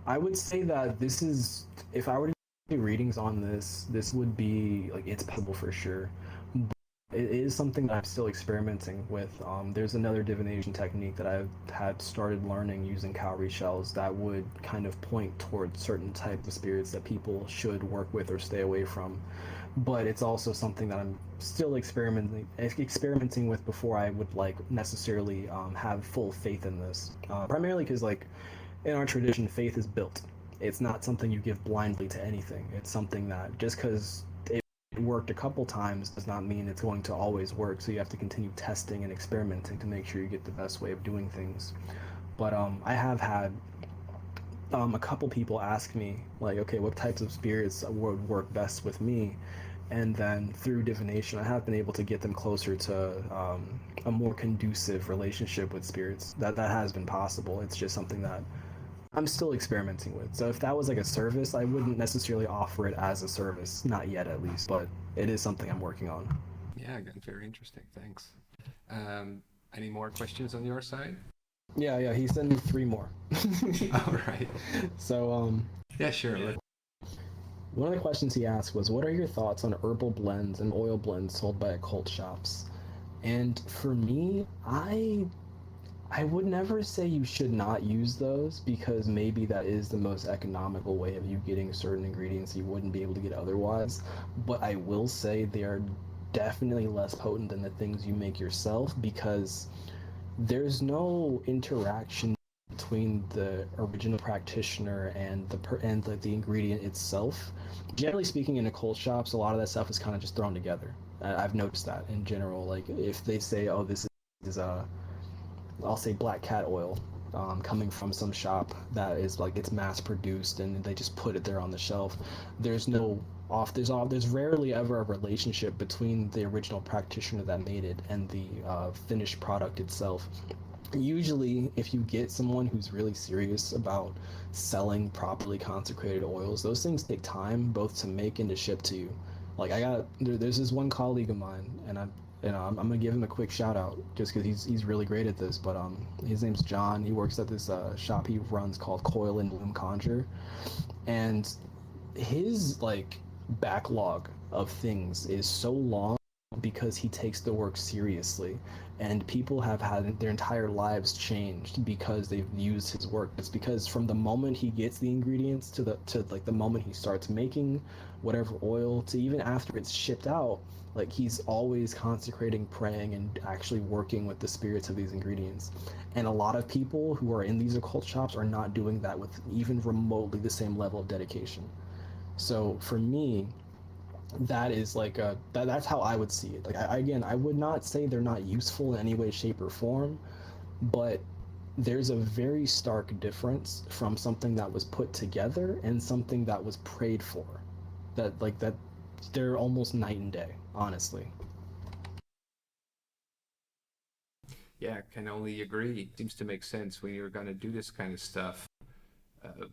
I would say that this is, if I were to do readings on this would be like, it's possible for sure. But it is something that I'm still experimenting with. There's another divination technique that I've had started learning using cowrie shells that would kind of point towards certain types of spirits that people should work with or stay away from. But it's also something that I'm still experimenting with before I would like necessarily have full faith in this. Primarily because like in our tradition, faith is built. It's not something you give blindly to anything. It's something that just because it worked a couple times does not mean it's going to always work. So you have to continue testing and experimenting to make sure you get the best way of doing things. But I have had a couple people ask me like, okay, what types of spirits would work best with me? And then through divination, I have been able to get them closer to a more conducive relationship with spirits. That has been possible. It's just something that I'm still experimenting with. So if that was like a service, I wouldn't necessarily offer it as a service, not yet at least, but it is something I'm working on. Yeah, again, very interesting. Thanks. Any more questions on your side? Yeah, he sent me 3 more. All right. So yeah, sure. One of the questions he asked was, what are your thoughts on herbal blends and oil blends sold by occult shops? And for me, I would never say you should not use those, because maybe that is the most economical way of you getting certain ingredients you wouldn't be able to get otherwise. But I will say they are definitely less potent than the things you make yourself, because there's no interaction between the original practitioner and the ingredient itself. Generally speaking, in occult shops, a lot of that stuff is kind of just thrown together. I've noticed that in general. Like if they say, "Oh, this is I'll say black cat oil," coming from some shop that is like it's mass produced, and they just put it there on the shelf. There's there's rarely ever a relationship between the original practitioner that made it and the finished product itself. Usually, if you get someone who's really serious about selling properly consecrated oils, those things take time both to make and to ship to you. Like there's this one colleague of mine, and and I'm gonna give him a quick shout out just because he's really great at this. But his name's John. He works at this shop he runs called Coil and Bloom Conjure, and his like backlog of things is so long because he takes the work seriously, and people have had their entire lives changed because they've used his work. It's because from the moment he gets the ingredients to like the moment he starts making whatever oil to even after it's shipped out, like he's always consecrating, praying, and actually working with the spirits of these ingredients. And a lot of people who are in these occult shops are not doing that with even remotely the same level of dedication. So for me, that is like that's how I would see it. Like again, I would not say they're not useful in any way, shape, or form, but there's a very stark difference from something that was put together and something that was prayed for. That they're almost night and day, honestly. Yeah, can only agree. Seems to make sense when you're gonna do this kind of stuff.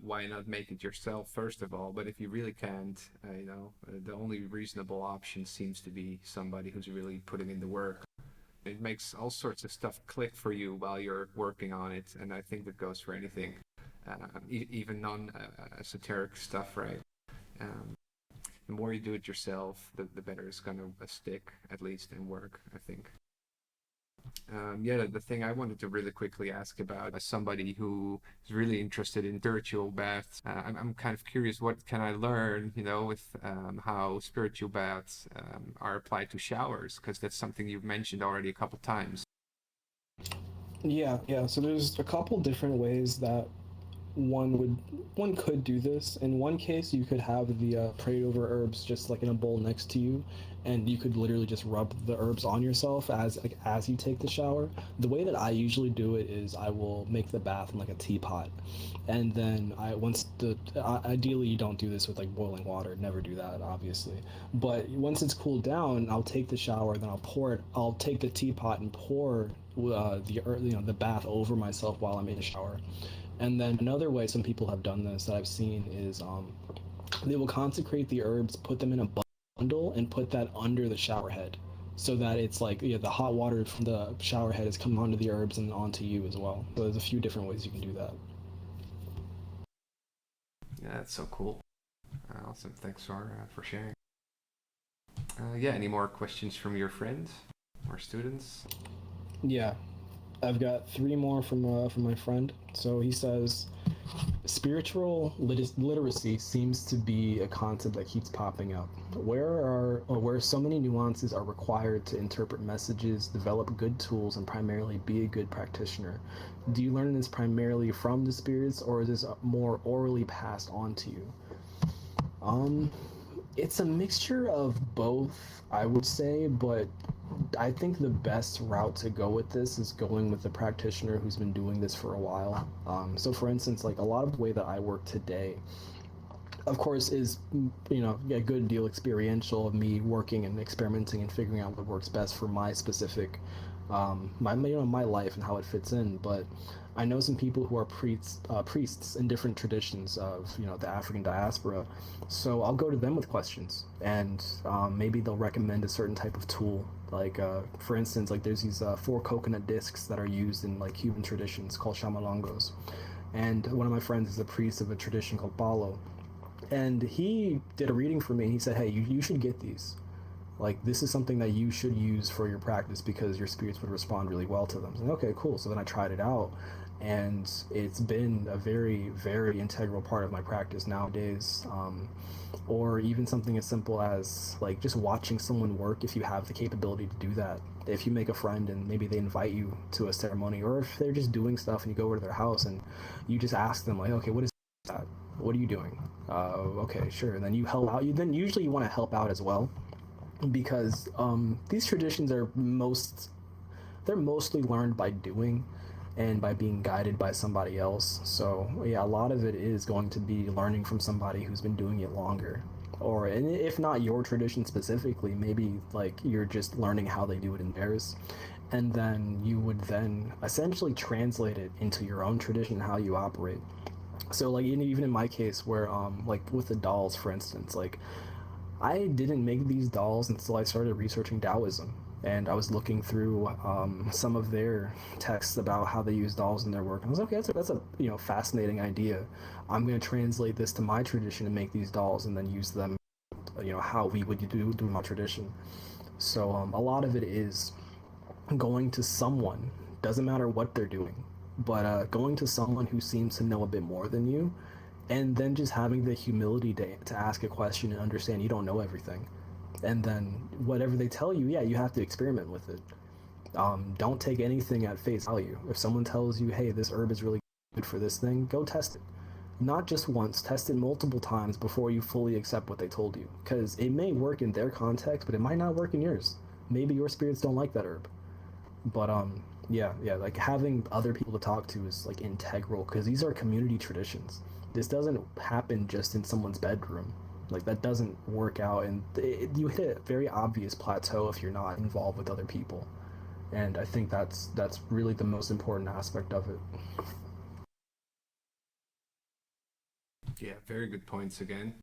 Why not make it yourself first of all? But if you really can't, the only reasonable option seems to be somebody who's really putting in the work. It makes all sorts of stuff click for you while you're working on it, and I think that goes for anything, even non-esoteric stuff, right? Um, the more you do it yourself, the better it's gonna stick, at least, and work, I think. Yeah, the thing I wanted to really quickly ask about, as somebody who is really interested in spiritual baths, I'm kind of curious, what can I learn, with how spiritual baths are applied to showers? Because that's something you've mentioned already a couple times. Yeah. So there's a couple different ways that one could do this. In one case, you could have the prayed over herbs just like in a bowl next to you, and you could literally just rub the herbs on yourself as you take the shower. The way that I usually do it is I will make the bath in like a teapot, and then ideally you don't do this with like boiling water. Never do that, obviously. But once it's cooled down, I'll take the shower, then I'll take the teapot and pour the bath over myself while I'm in the shower. And then another way some people have done this that I've seen is they will consecrate the herbs, put them in a bundle, and put that under the shower head, so that it's like the hot water from the shower head is coming onto the herbs and onto you as well. So there's a few different ways you can do that. Yeah, that's so cool. Awesome. Thanks for sharing. Yeah, any more questions from your friends or students? Yeah, I've got three more from my friend. So he says, spiritual literacy seems to be a concept that keeps popping up. Where so many nuances are required to interpret messages, develop good tools, and primarily be a good practitioner. Do you learn this primarily from the spirits, or is this more orally passed on to you? It's a mixture of both, I would say, but I think the best route to go with this is going with the practitioner who's been doing this for a while. So, for instance, like a lot of the way that I work today, of course, is a good deal experiential of me working and experimenting and figuring out what works best for my specific my life and how it fits in. But I know some people who are priests in different traditions of the African diaspora, so I'll go to them with questions, and maybe they'll recommend a certain type of tool. Like for instance, like there's these 4 coconut discs that are used in like Cuban traditions called chamalongos, and one of my friends is a priest of a tradition called palo, and he did a reading for me, and he said, hey, you should get these. Like, this is something that you should use for your practice because your spirits would respond really well to them. So, okay, cool. So then I tried it out, and it's been a very, very integral part of my practice nowadays. Or even something as simple as like just watching someone work, if you have the capability to do that. If you make a friend and maybe they invite you to a ceremony, or if they're just doing stuff and you go over to their house and you just ask them like, okay, what is that? What are you doing? Okay, sure. And then you help out. Then usually you want to help out as well, because these traditions they're mostly learned by doing and by being guided by somebody else. So yeah, a lot of it is going to be learning from somebody who's been doing it longer, or and if not your tradition specifically, maybe like you're just learning how they do it in theirs, and then you would then essentially translate it into your own tradition and how you operate. So like even in my case, where like with the dolls, for instance, like I didn't make these dolls until I started researching Taoism. and I was looking through some of their texts about how they use dolls in their work. And I was like, okay, that's a fascinating idea. I'm going to translate this to my tradition and make these dolls, and then use them, how we would do my tradition. So a lot of it is going to someone, doesn't matter what they're doing, but going to someone who seems to know a bit more than you, and then just having the humility to ask a question and understand you don't know everything. And then whatever they tell you, yeah, you have to experiment with it. Don't take anything at face value. If someone tells you, hey, this herb is really good for this thing, go test it. Not just once, test it multiple times before you fully accept what they told you. Because it may work in their context, but it might not work in yours. Maybe your spirits don't like that herb. But yeah, like having other people to talk to is like integral, because these are community traditions. This doesn't happen just in someone's bedroom. Like that doesn't work out, and you hit a very obvious plateau if you're not involved with other people. And I think that's really the most important aspect of it. Yeah, very good points again.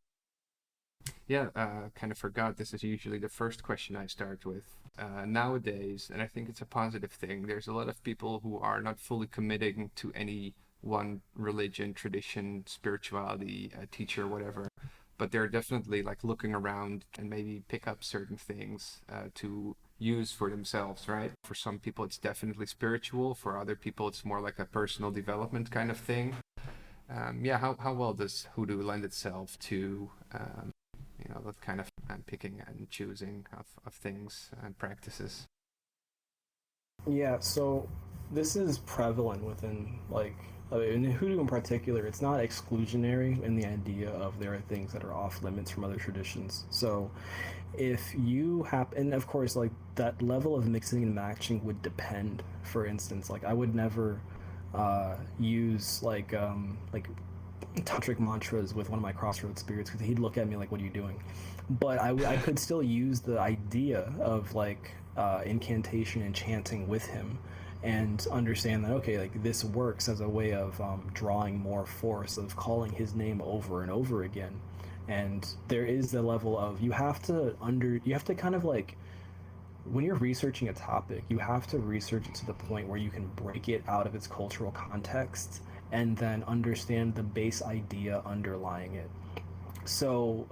Yeah, kind of forgot this is usually the first question I start with. Nowadays, and I think it's a positive thing, there's a lot of people who are not fully committing to any one religion, tradition, spirituality, teacher, whatever, but they're definitely like looking around and maybe pick up certain things to use for themselves, right? For some people, it's definitely spiritual. For other people, it's more like a personal development kind of thing. Yeah, how well does Hoodoo lend itself to that kind of picking and choosing of things and practices? Yeah, so this is prevalent within, like, in Hoodoo in particular, it's not exclusionary in the idea of there are things that are off limits from other traditions. So if you happen, and of course, like, that level of mixing and matching would depend. For instance, like, I would never use, like tantric mantras with one of my crossroads spirits, because he'd look at me like, what are you doing? But I could still use the idea of, like, incantation and chanting with him, and understand that, okay, like, this works as a way of drawing more force, of calling his name over and over again. And there is the level of, you have to kind of, like, when you're researching a topic, you have to research it to the point where you can break it out of its cultural context and then understand the base idea underlying it. So,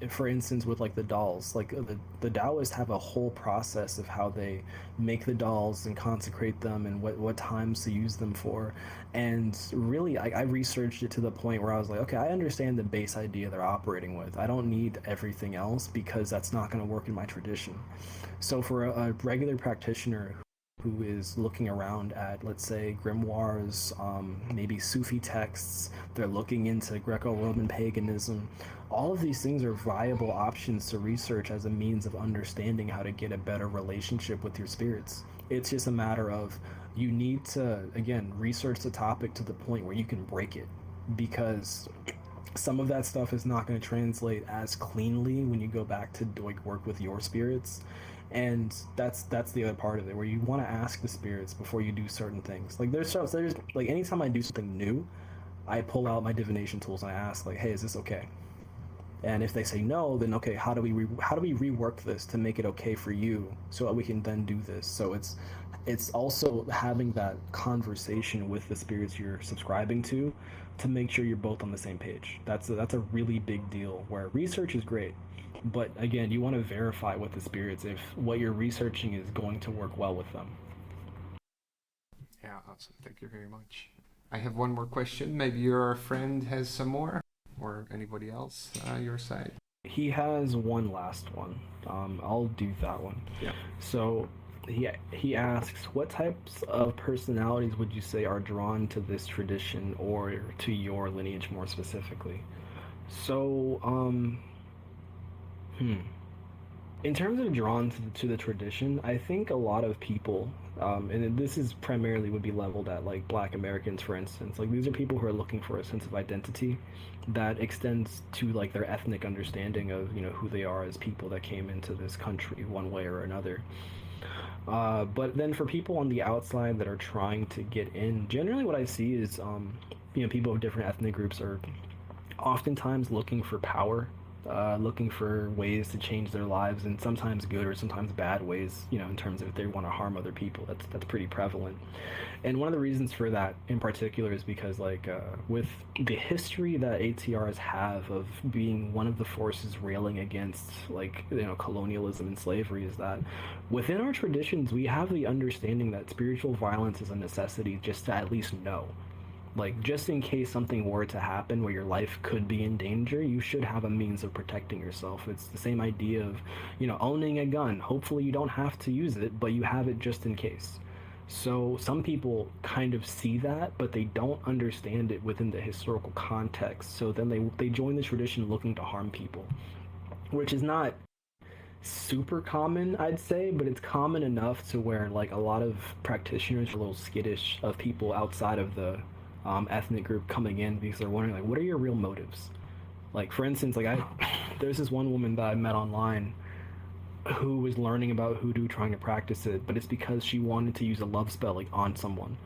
for instance, with, like, the dolls, like, the Taoists have a whole process of how they make the dolls and consecrate them, and what times to use them for. And really, I researched it to the point where I was like, okay, I understand the base idea they're operating with. I don't need everything else, because that's not going to work in my tradition. So for a regular practitioner who is looking around at, let's say, grimoires, maybe Sufi texts, they're looking into Greco-Roman paganism, all of these things are viable options to research as a means of understanding how to get a better relationship with your spirits. It's just a matter of, you need to, again, research the topic to the point where you can break it, because some of that stuff is not going to translate as cleanly when you go back to, like, work with your spirits. And that's the other part of it, where you want to ask the spirits before you do certain things. Like, there's like, anytime I do something new, I pull out my divination tools and I ask, like, hey, is this okay? And if they say no, then okay, how do we rework this to make it okay for you, so that we can then do this? So it's also having that conversation with the spirits you're subscribing to make sure you're both on the same page. That's a really big deal, where research is great, but again, you want to verify with the spirits if what you're researching is going to work well with them. Yeah, awesome. Thank you very much. I have one more question. Maybe your friend has some more, or anybody else your side. He has one last one. I'll do that one. Yeah. So he asks, what types of personalities would you say are drawn to this tradition, or to your lineage more specifically? So, in terms of drawn to the tradition, I think a lot of people, and this is primarily would be leveled at, like, Black Americans, for instance. Like, these are people who are looking for a sense of identity that extends to, like, their ethnic understanding of, who they are as people that came into this country one way or another. But then for people on the outside that are trying to get in, generally what I see is, people of different ethnic groups are oftentimes looking for power looking for ways to change their lives, and sometimes good or sometimes bad ways, in terms of if they want to harm other people. That's pretty prevalent. And one of the reasons for that in particular is because, like, with the history that ATRs have of being one of the forces railing against, like, colonialism and slavery, is that within our traditions we have the understanding that spiritual violence is a necessity, just to at least know, like, just in case something were to happen where your life could be in danger, you should have a means of protecting yourself. It's the same idea of, owning a gun. Hopefully you don't have to use it, but you have it just in case. So some people kind of see that, but they don't understand it within the historical context. So then they join the tradition looking to harm people, which is not super common, I'd say, but it's common enough to where, like, a lot of practitioners are a little skittish of people outside of the ethnic group coming in, because they're wondering, like, what are your real motives? Like, for instance, like, there's this one woman that I met online who was learning about hoodoo, trying to practice it, but it's because she wanted to use a love spell, like, on someone.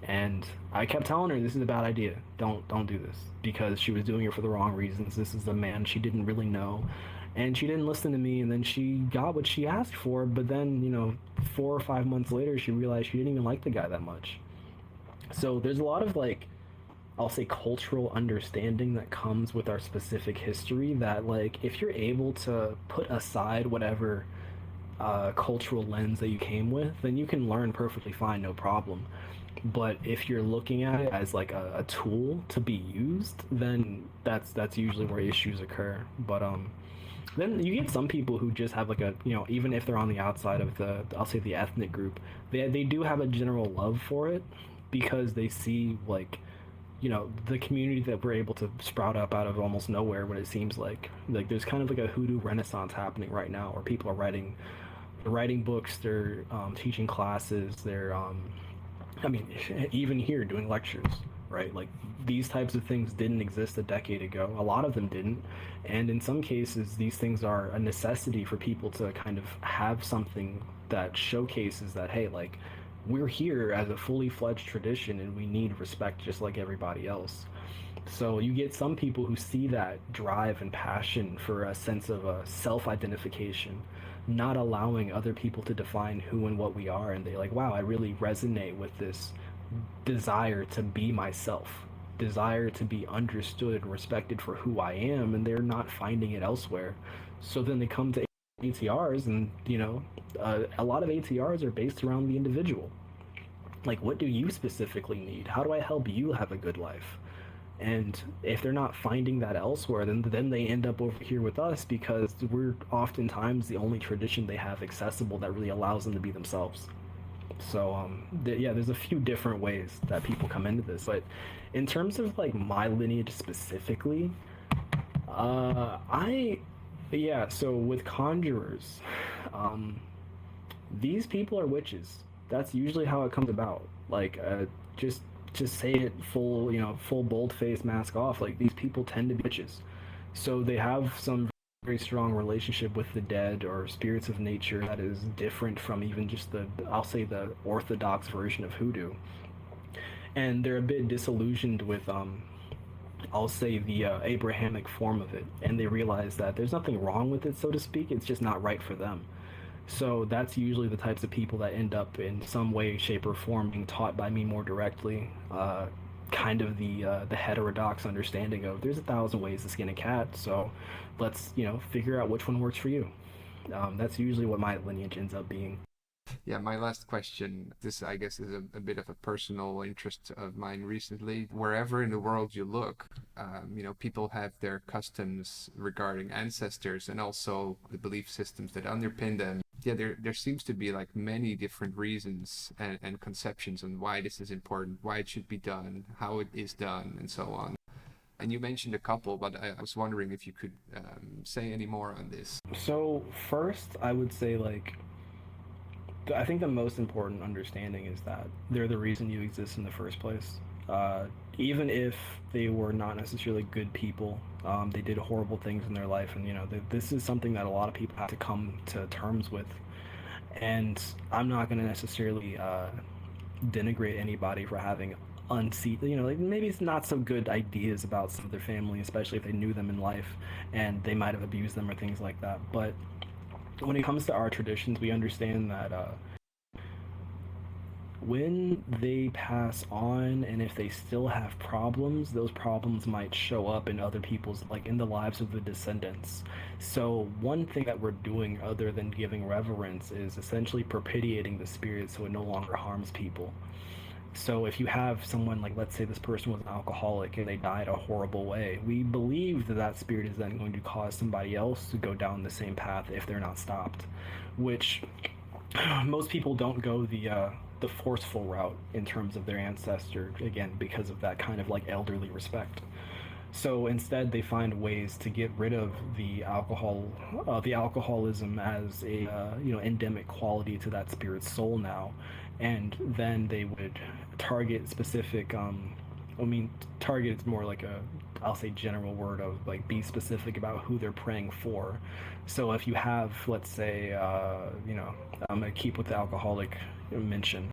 And I kept telling her, this is a bad idea. Don't do this, because she was doing it for the wrong reasons. This is a man she didn't really know, and she didn't listen to me, and then she got what she asked for, but then, 4 or 5 months later, she realized she didn't even like the guy that much. So there's a lot of, like, I'll say, cultural understanding that comes with our specific history, that, like, if you're able to put aside whatever cultural lens that you came with, then you can learn perfectly fine, no problem. But if you're looking at it as, like, a tool to be used, then that's usually where issues occur. But then you get some people who just have, like, a, even if they're on the outside of the, I'll say, the ethnic group, they do have a general love for it, because they see, like, the community that we're able to sprout up out of almost nowhere, what it seems like there's kind of like a hoodoo renaissance happening right now, where people are writing books, they're teaching classes, they're I mean, even here doing lectures, right? Like, these types of things didn't exist a decade ago. A lot of them didn't. And in some cases, these things are a necessity for people to kind of have something that showcases that, hey, like, we're here as a fully fledged tradition and we need respect just like everybody else. So you get some people who see that drive and passion for a sense of self-identification, not allowing other people to define who and what we are, and they're like, wow, I really resonate with this desire to be myself, desire to be understood and respected for who I am, and they're not finding it elsewhere. So then they come to ATRs, and a lot of ATRs are based around the individual. Like, what do you specifically need? How do I help you have a good life? And if they're not finding that elsewhere, then they end up over here with us, because we're oftentimes the only tradition they have accessible that really allows them to be themselves. So there's a few different ways that people come into this. But in terms of, like, my lineage specifically, so with conjurers, these people are witches. That's usually how it comes about. Like, just say it full bold face, mask off. Like, these people tend to be witches, so they have some very strong relationship with the dead or spirits of nature that is different from even just I'll say, the orthodox version of hoodoo. And they're a bit disillusioned with I'll say, the Abrahamic form of it, and they realize that there's nothing wrong with it, so to speak. It's just not right for them. So that's usually the types of people that end up in some way, shape, or form being taught by me more directly. Kind of the heterodox understanding of, there's 1,000 ways to skin a cat, so let's figure out which one works for you. That's usually what my lineage ends up being. Yeah, my last question, this I guess is a bit of a personal interest of mine recently. Wherever in the world you look, people have their customs regarding ancestors and also the belief systems that underpin them. Yeah, there seems to be, like, many different reasons and conceptions on why this is important, why it should be done, how it is done, and so on. And you mentioned a couple, but I was wondering if you could say any more on this. So first, I would say, like, I think the most important understanding is that they're the reason you exist in the first place. Even if they were not necessarily good people, they did horrible things in their life, and this is something that a lot of people have to come to terms with. And I'm not going to necessarily denigrate anybody for having unseat, like maybe it's not so good ideas about some of their family, especially if they knew them in life and they might have abused them or things like that. But when it comes to our traditions, we understand that when they pass on, and if they still have problems, those problems might show up in other people's, like in the lives of the descendants. So one thing that we're doing other than giving reverence is essentially propitiating the spirit so it no longer harms people. So if you have someone, like, let's say this person was an alcoholic and they died a horrible way, we believe that that spirit is then going to cause somebody else to go down the same path if they're not stopped, which most people don't go the forceful route in terms of their ancestor, again because of that kind of like elderly respect. So instead, they find ways to get rid of the alcoholism as a endemic quality to that spirit's soul now, and then they would target specific. Target is more like a, I'll say, general word of like be specific about who they're praying for. So if you have, let's say, I'm gonna keep with the alcoholic mention,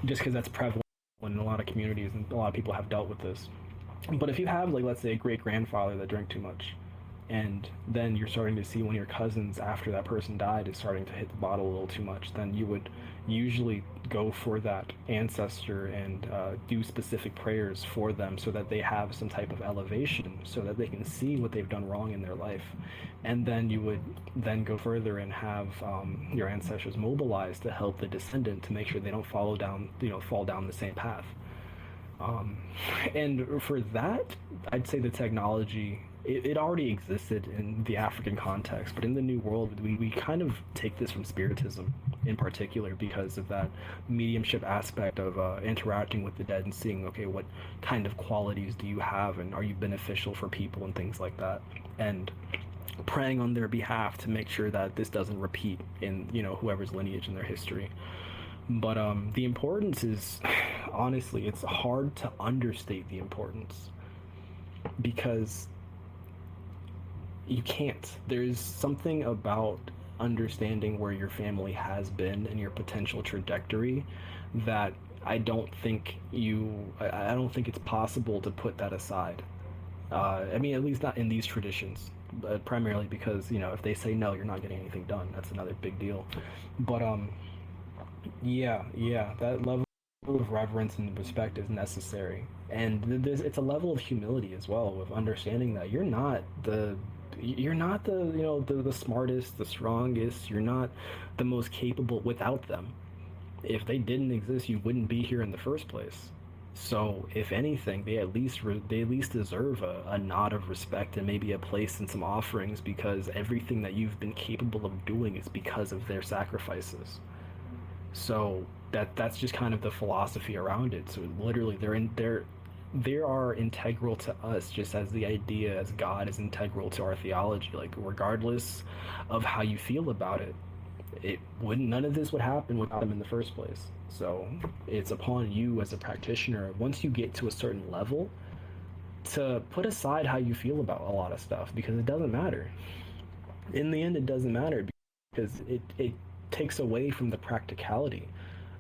just because that's prevalent in a lot of communities and a lot of people have dealt with this. But if you have, like, let's say, a great grandfather that drank too much, and then you're starting to see one of your cousins after that person died is starting to hit the bottle a little too much, then you would usually go for that ancestor and do specific prayers for them so that they have some type of elevation, so that they can see what they've done wrong in their life. And then you would then go further and have your ancestors mobilized to help the descendant to make sure they don't fall down the same path. And for that, I'd say the technology, it already existed in the African context, but in the New World, we kind of take this from Spiritism in particular because of that mediumship aspect of interacting with the dead and seeing, okay, what kind of qualities do you have and are you beneficial for people and things like that. And praying on their behalf to make sure that this doesn't repeat in, whoever's lineage in their history. But the importance is, honestly, it's hard to understate the importance because you can't. There's something about understanding where your family has been and your potential trajectory that I don't think it's possible to put that aside. At least not in these traditions, but primarily because, if they say no, you're not getting anything done. That's another big deal. But yeah, that level of reverence and respect is necessary, and it's a level of humility as well, with understanding that you're not the the smartest, the strongest. You're not the most capable without them. If they didn't exist, you wouldn't be here in the first place. So if anything, they at least deserve a nod of respect and maybe a place and some offerings, because everything that you've been capable of doing is because of their sacrifices. So that's just kind of the philosophy around it. So literally, they are integral to us, just as the idea as God is integral to our theology. Like, regardless of how you feel about it, none of this would happen without them in the first place. So it's upon you as a practitioner, once you get to a certain level, to put aside how you feel about a lot of stuff, because it doesn't matter. In the end, it doesn't matter, because it takes away from the practicality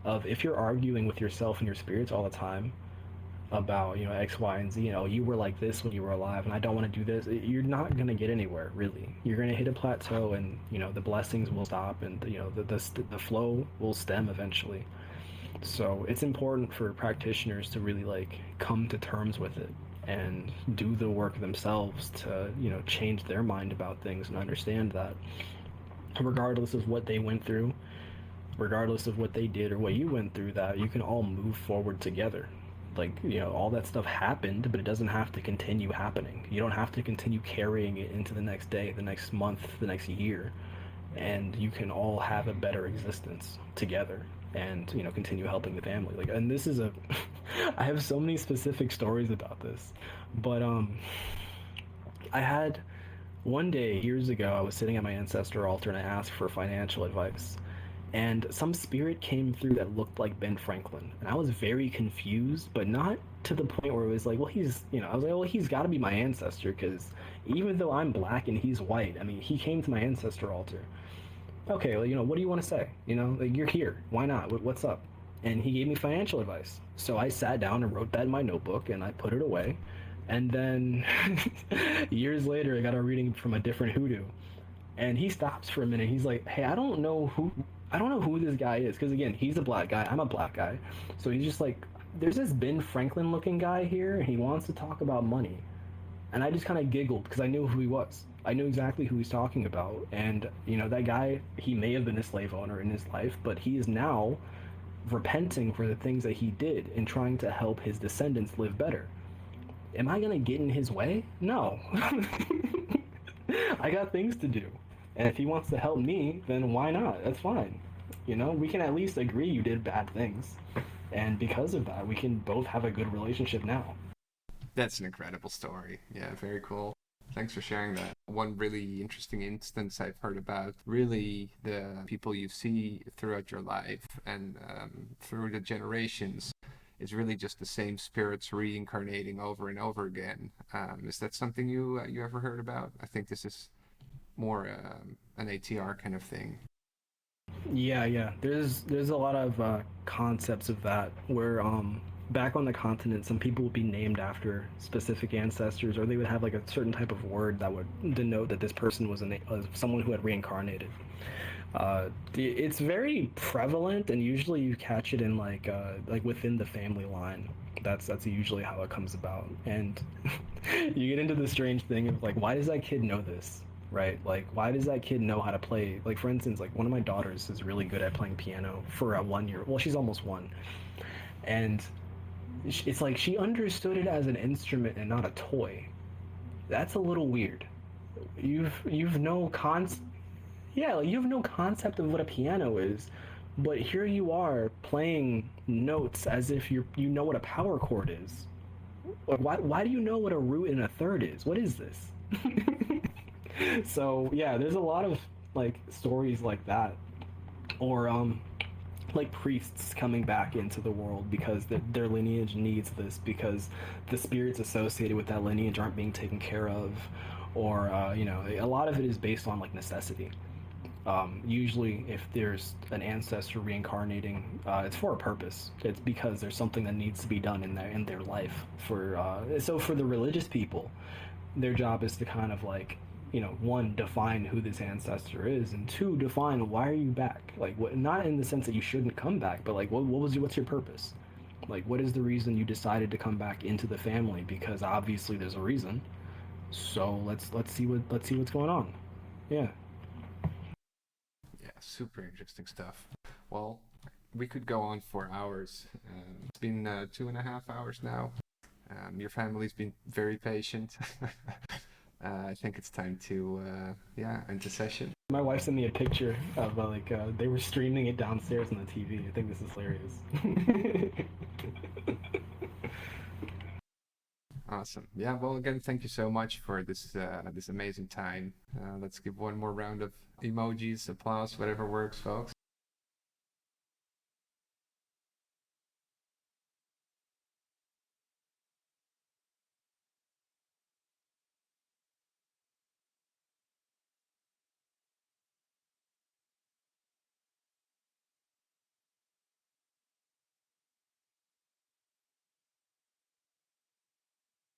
of, if you're arguing with yourself and your spirits all the time about X, Y, and Z, you were like this when you were alive and I don't want to do this, you're not going to get anywhere, really. You're going to hit a plateau, and the blessings will stop, and the flow will stem eventually. So it's important for practitioners to really come to terms with it and do the work themselves to change their mind about things and understand that regardless of what they went through, regardless of what they did or what you went through, that you can all move forward together. All that stuff happened, but it doesn't have to continue happening. You don't have to continue carrying it into the next day, the next month, the next year. And you can all have a better existence together and, continue helping the family. And this is I have so many specific stories about this. But I had one day years ago, I was sitting at my ancestor altar and I asked for financial advice. And some spirit came through that looked like Ben Franklin. And I was very confused, but not to the point where it was like, well, he's, I was like, well, he's got to be my ancestor, because even though I'm black and he's white, he came to my ancestor altar. Okay, well, what do you want to say? You're here. Why not? What's up? and he gave me financial advice. So I sat down and wrote that in my notebook and I put it away. And then years later, I got a reading from a different hoodoo, and he stops for a minute. He's like, "Hey, I don't know who this guy is, because again, he's a black guy. I'm a black guy, so he's just like, there's this Ben Franklin looking guy here, and he wants to talk about money." And I just kind of giggled because I knew who he was. I knew exactly who he's talking about, and that guy, he may have been a slave owner in his life, but he is now repenting for the things that he did and trying to help his descendants live better. Am I gonna get in his way? No. I got things to do. And if he wants to help me, then why not? That's fine. We can at least agree you did bad things. And because of that, we can both have a good relationship now. That's an incredible story. Yeah, very cool. Thanks for sharing that. One really interesting instance I've heard about, really the people you see throughout your life and through the generations is really just the same spirits reincarnating over and over again. Is that something you ever heard about? I think this is more an ATR kind of thing. Yeah. There's a lot of concepts of that where back on the continent, some people would be named after specific ancestors, or they would have like a certain type of word that would denote that this person was someone who had reincarnated. It's very prevalent, and usually you catch it in like within the family line. That's usually how it comes about, and you get into the strange thing of like, why does that kid know this? Right? Like, why does that kid know how to play? Like, for instance, like one of my daughters is really good at playing piano for a 1 year. Well, she's almost one, and it's like she understood it as an instrument and not a toy. That's a little weird. You've no yeah, like you have no concept of what a piano is, but here you are playing notes as if you know what a power chord is. Like, why do you know what a root and a third is? What is this? So yeah, there's a lot of like stories like that, or like priests coming back into the world because their lineage needs this, because the spirits associated with that lineage aren't being taken care of, or a lot of it is based on like necessity. Usually, if there's an ancestor reincarnating, it's for a purpose. It's because there's something that needs to be done in their life. So for the religious people, their job is to kind of like, one, define who this ancestor is, and two, define why are you back. Like, what? Not in the sense that you shouldn't come back, but like, what's your purpose? Like, what is the reason you decided to come back into the family? Because obviously there's a reason. So let's see what's going on. Yeah. Yeah, super interesting stuff. Well, we could go on for hours. It's been 2.5 hours now. Your family's been very patient. I think it's time to end the session. My wife sent me a picture of they were streaming it downstairs on the TV. I think this is hilarious. Awesome. Yeah. Well, again, thank you so much for this amazing time. Let's give one more round of emojis, applause, whatever works, folks.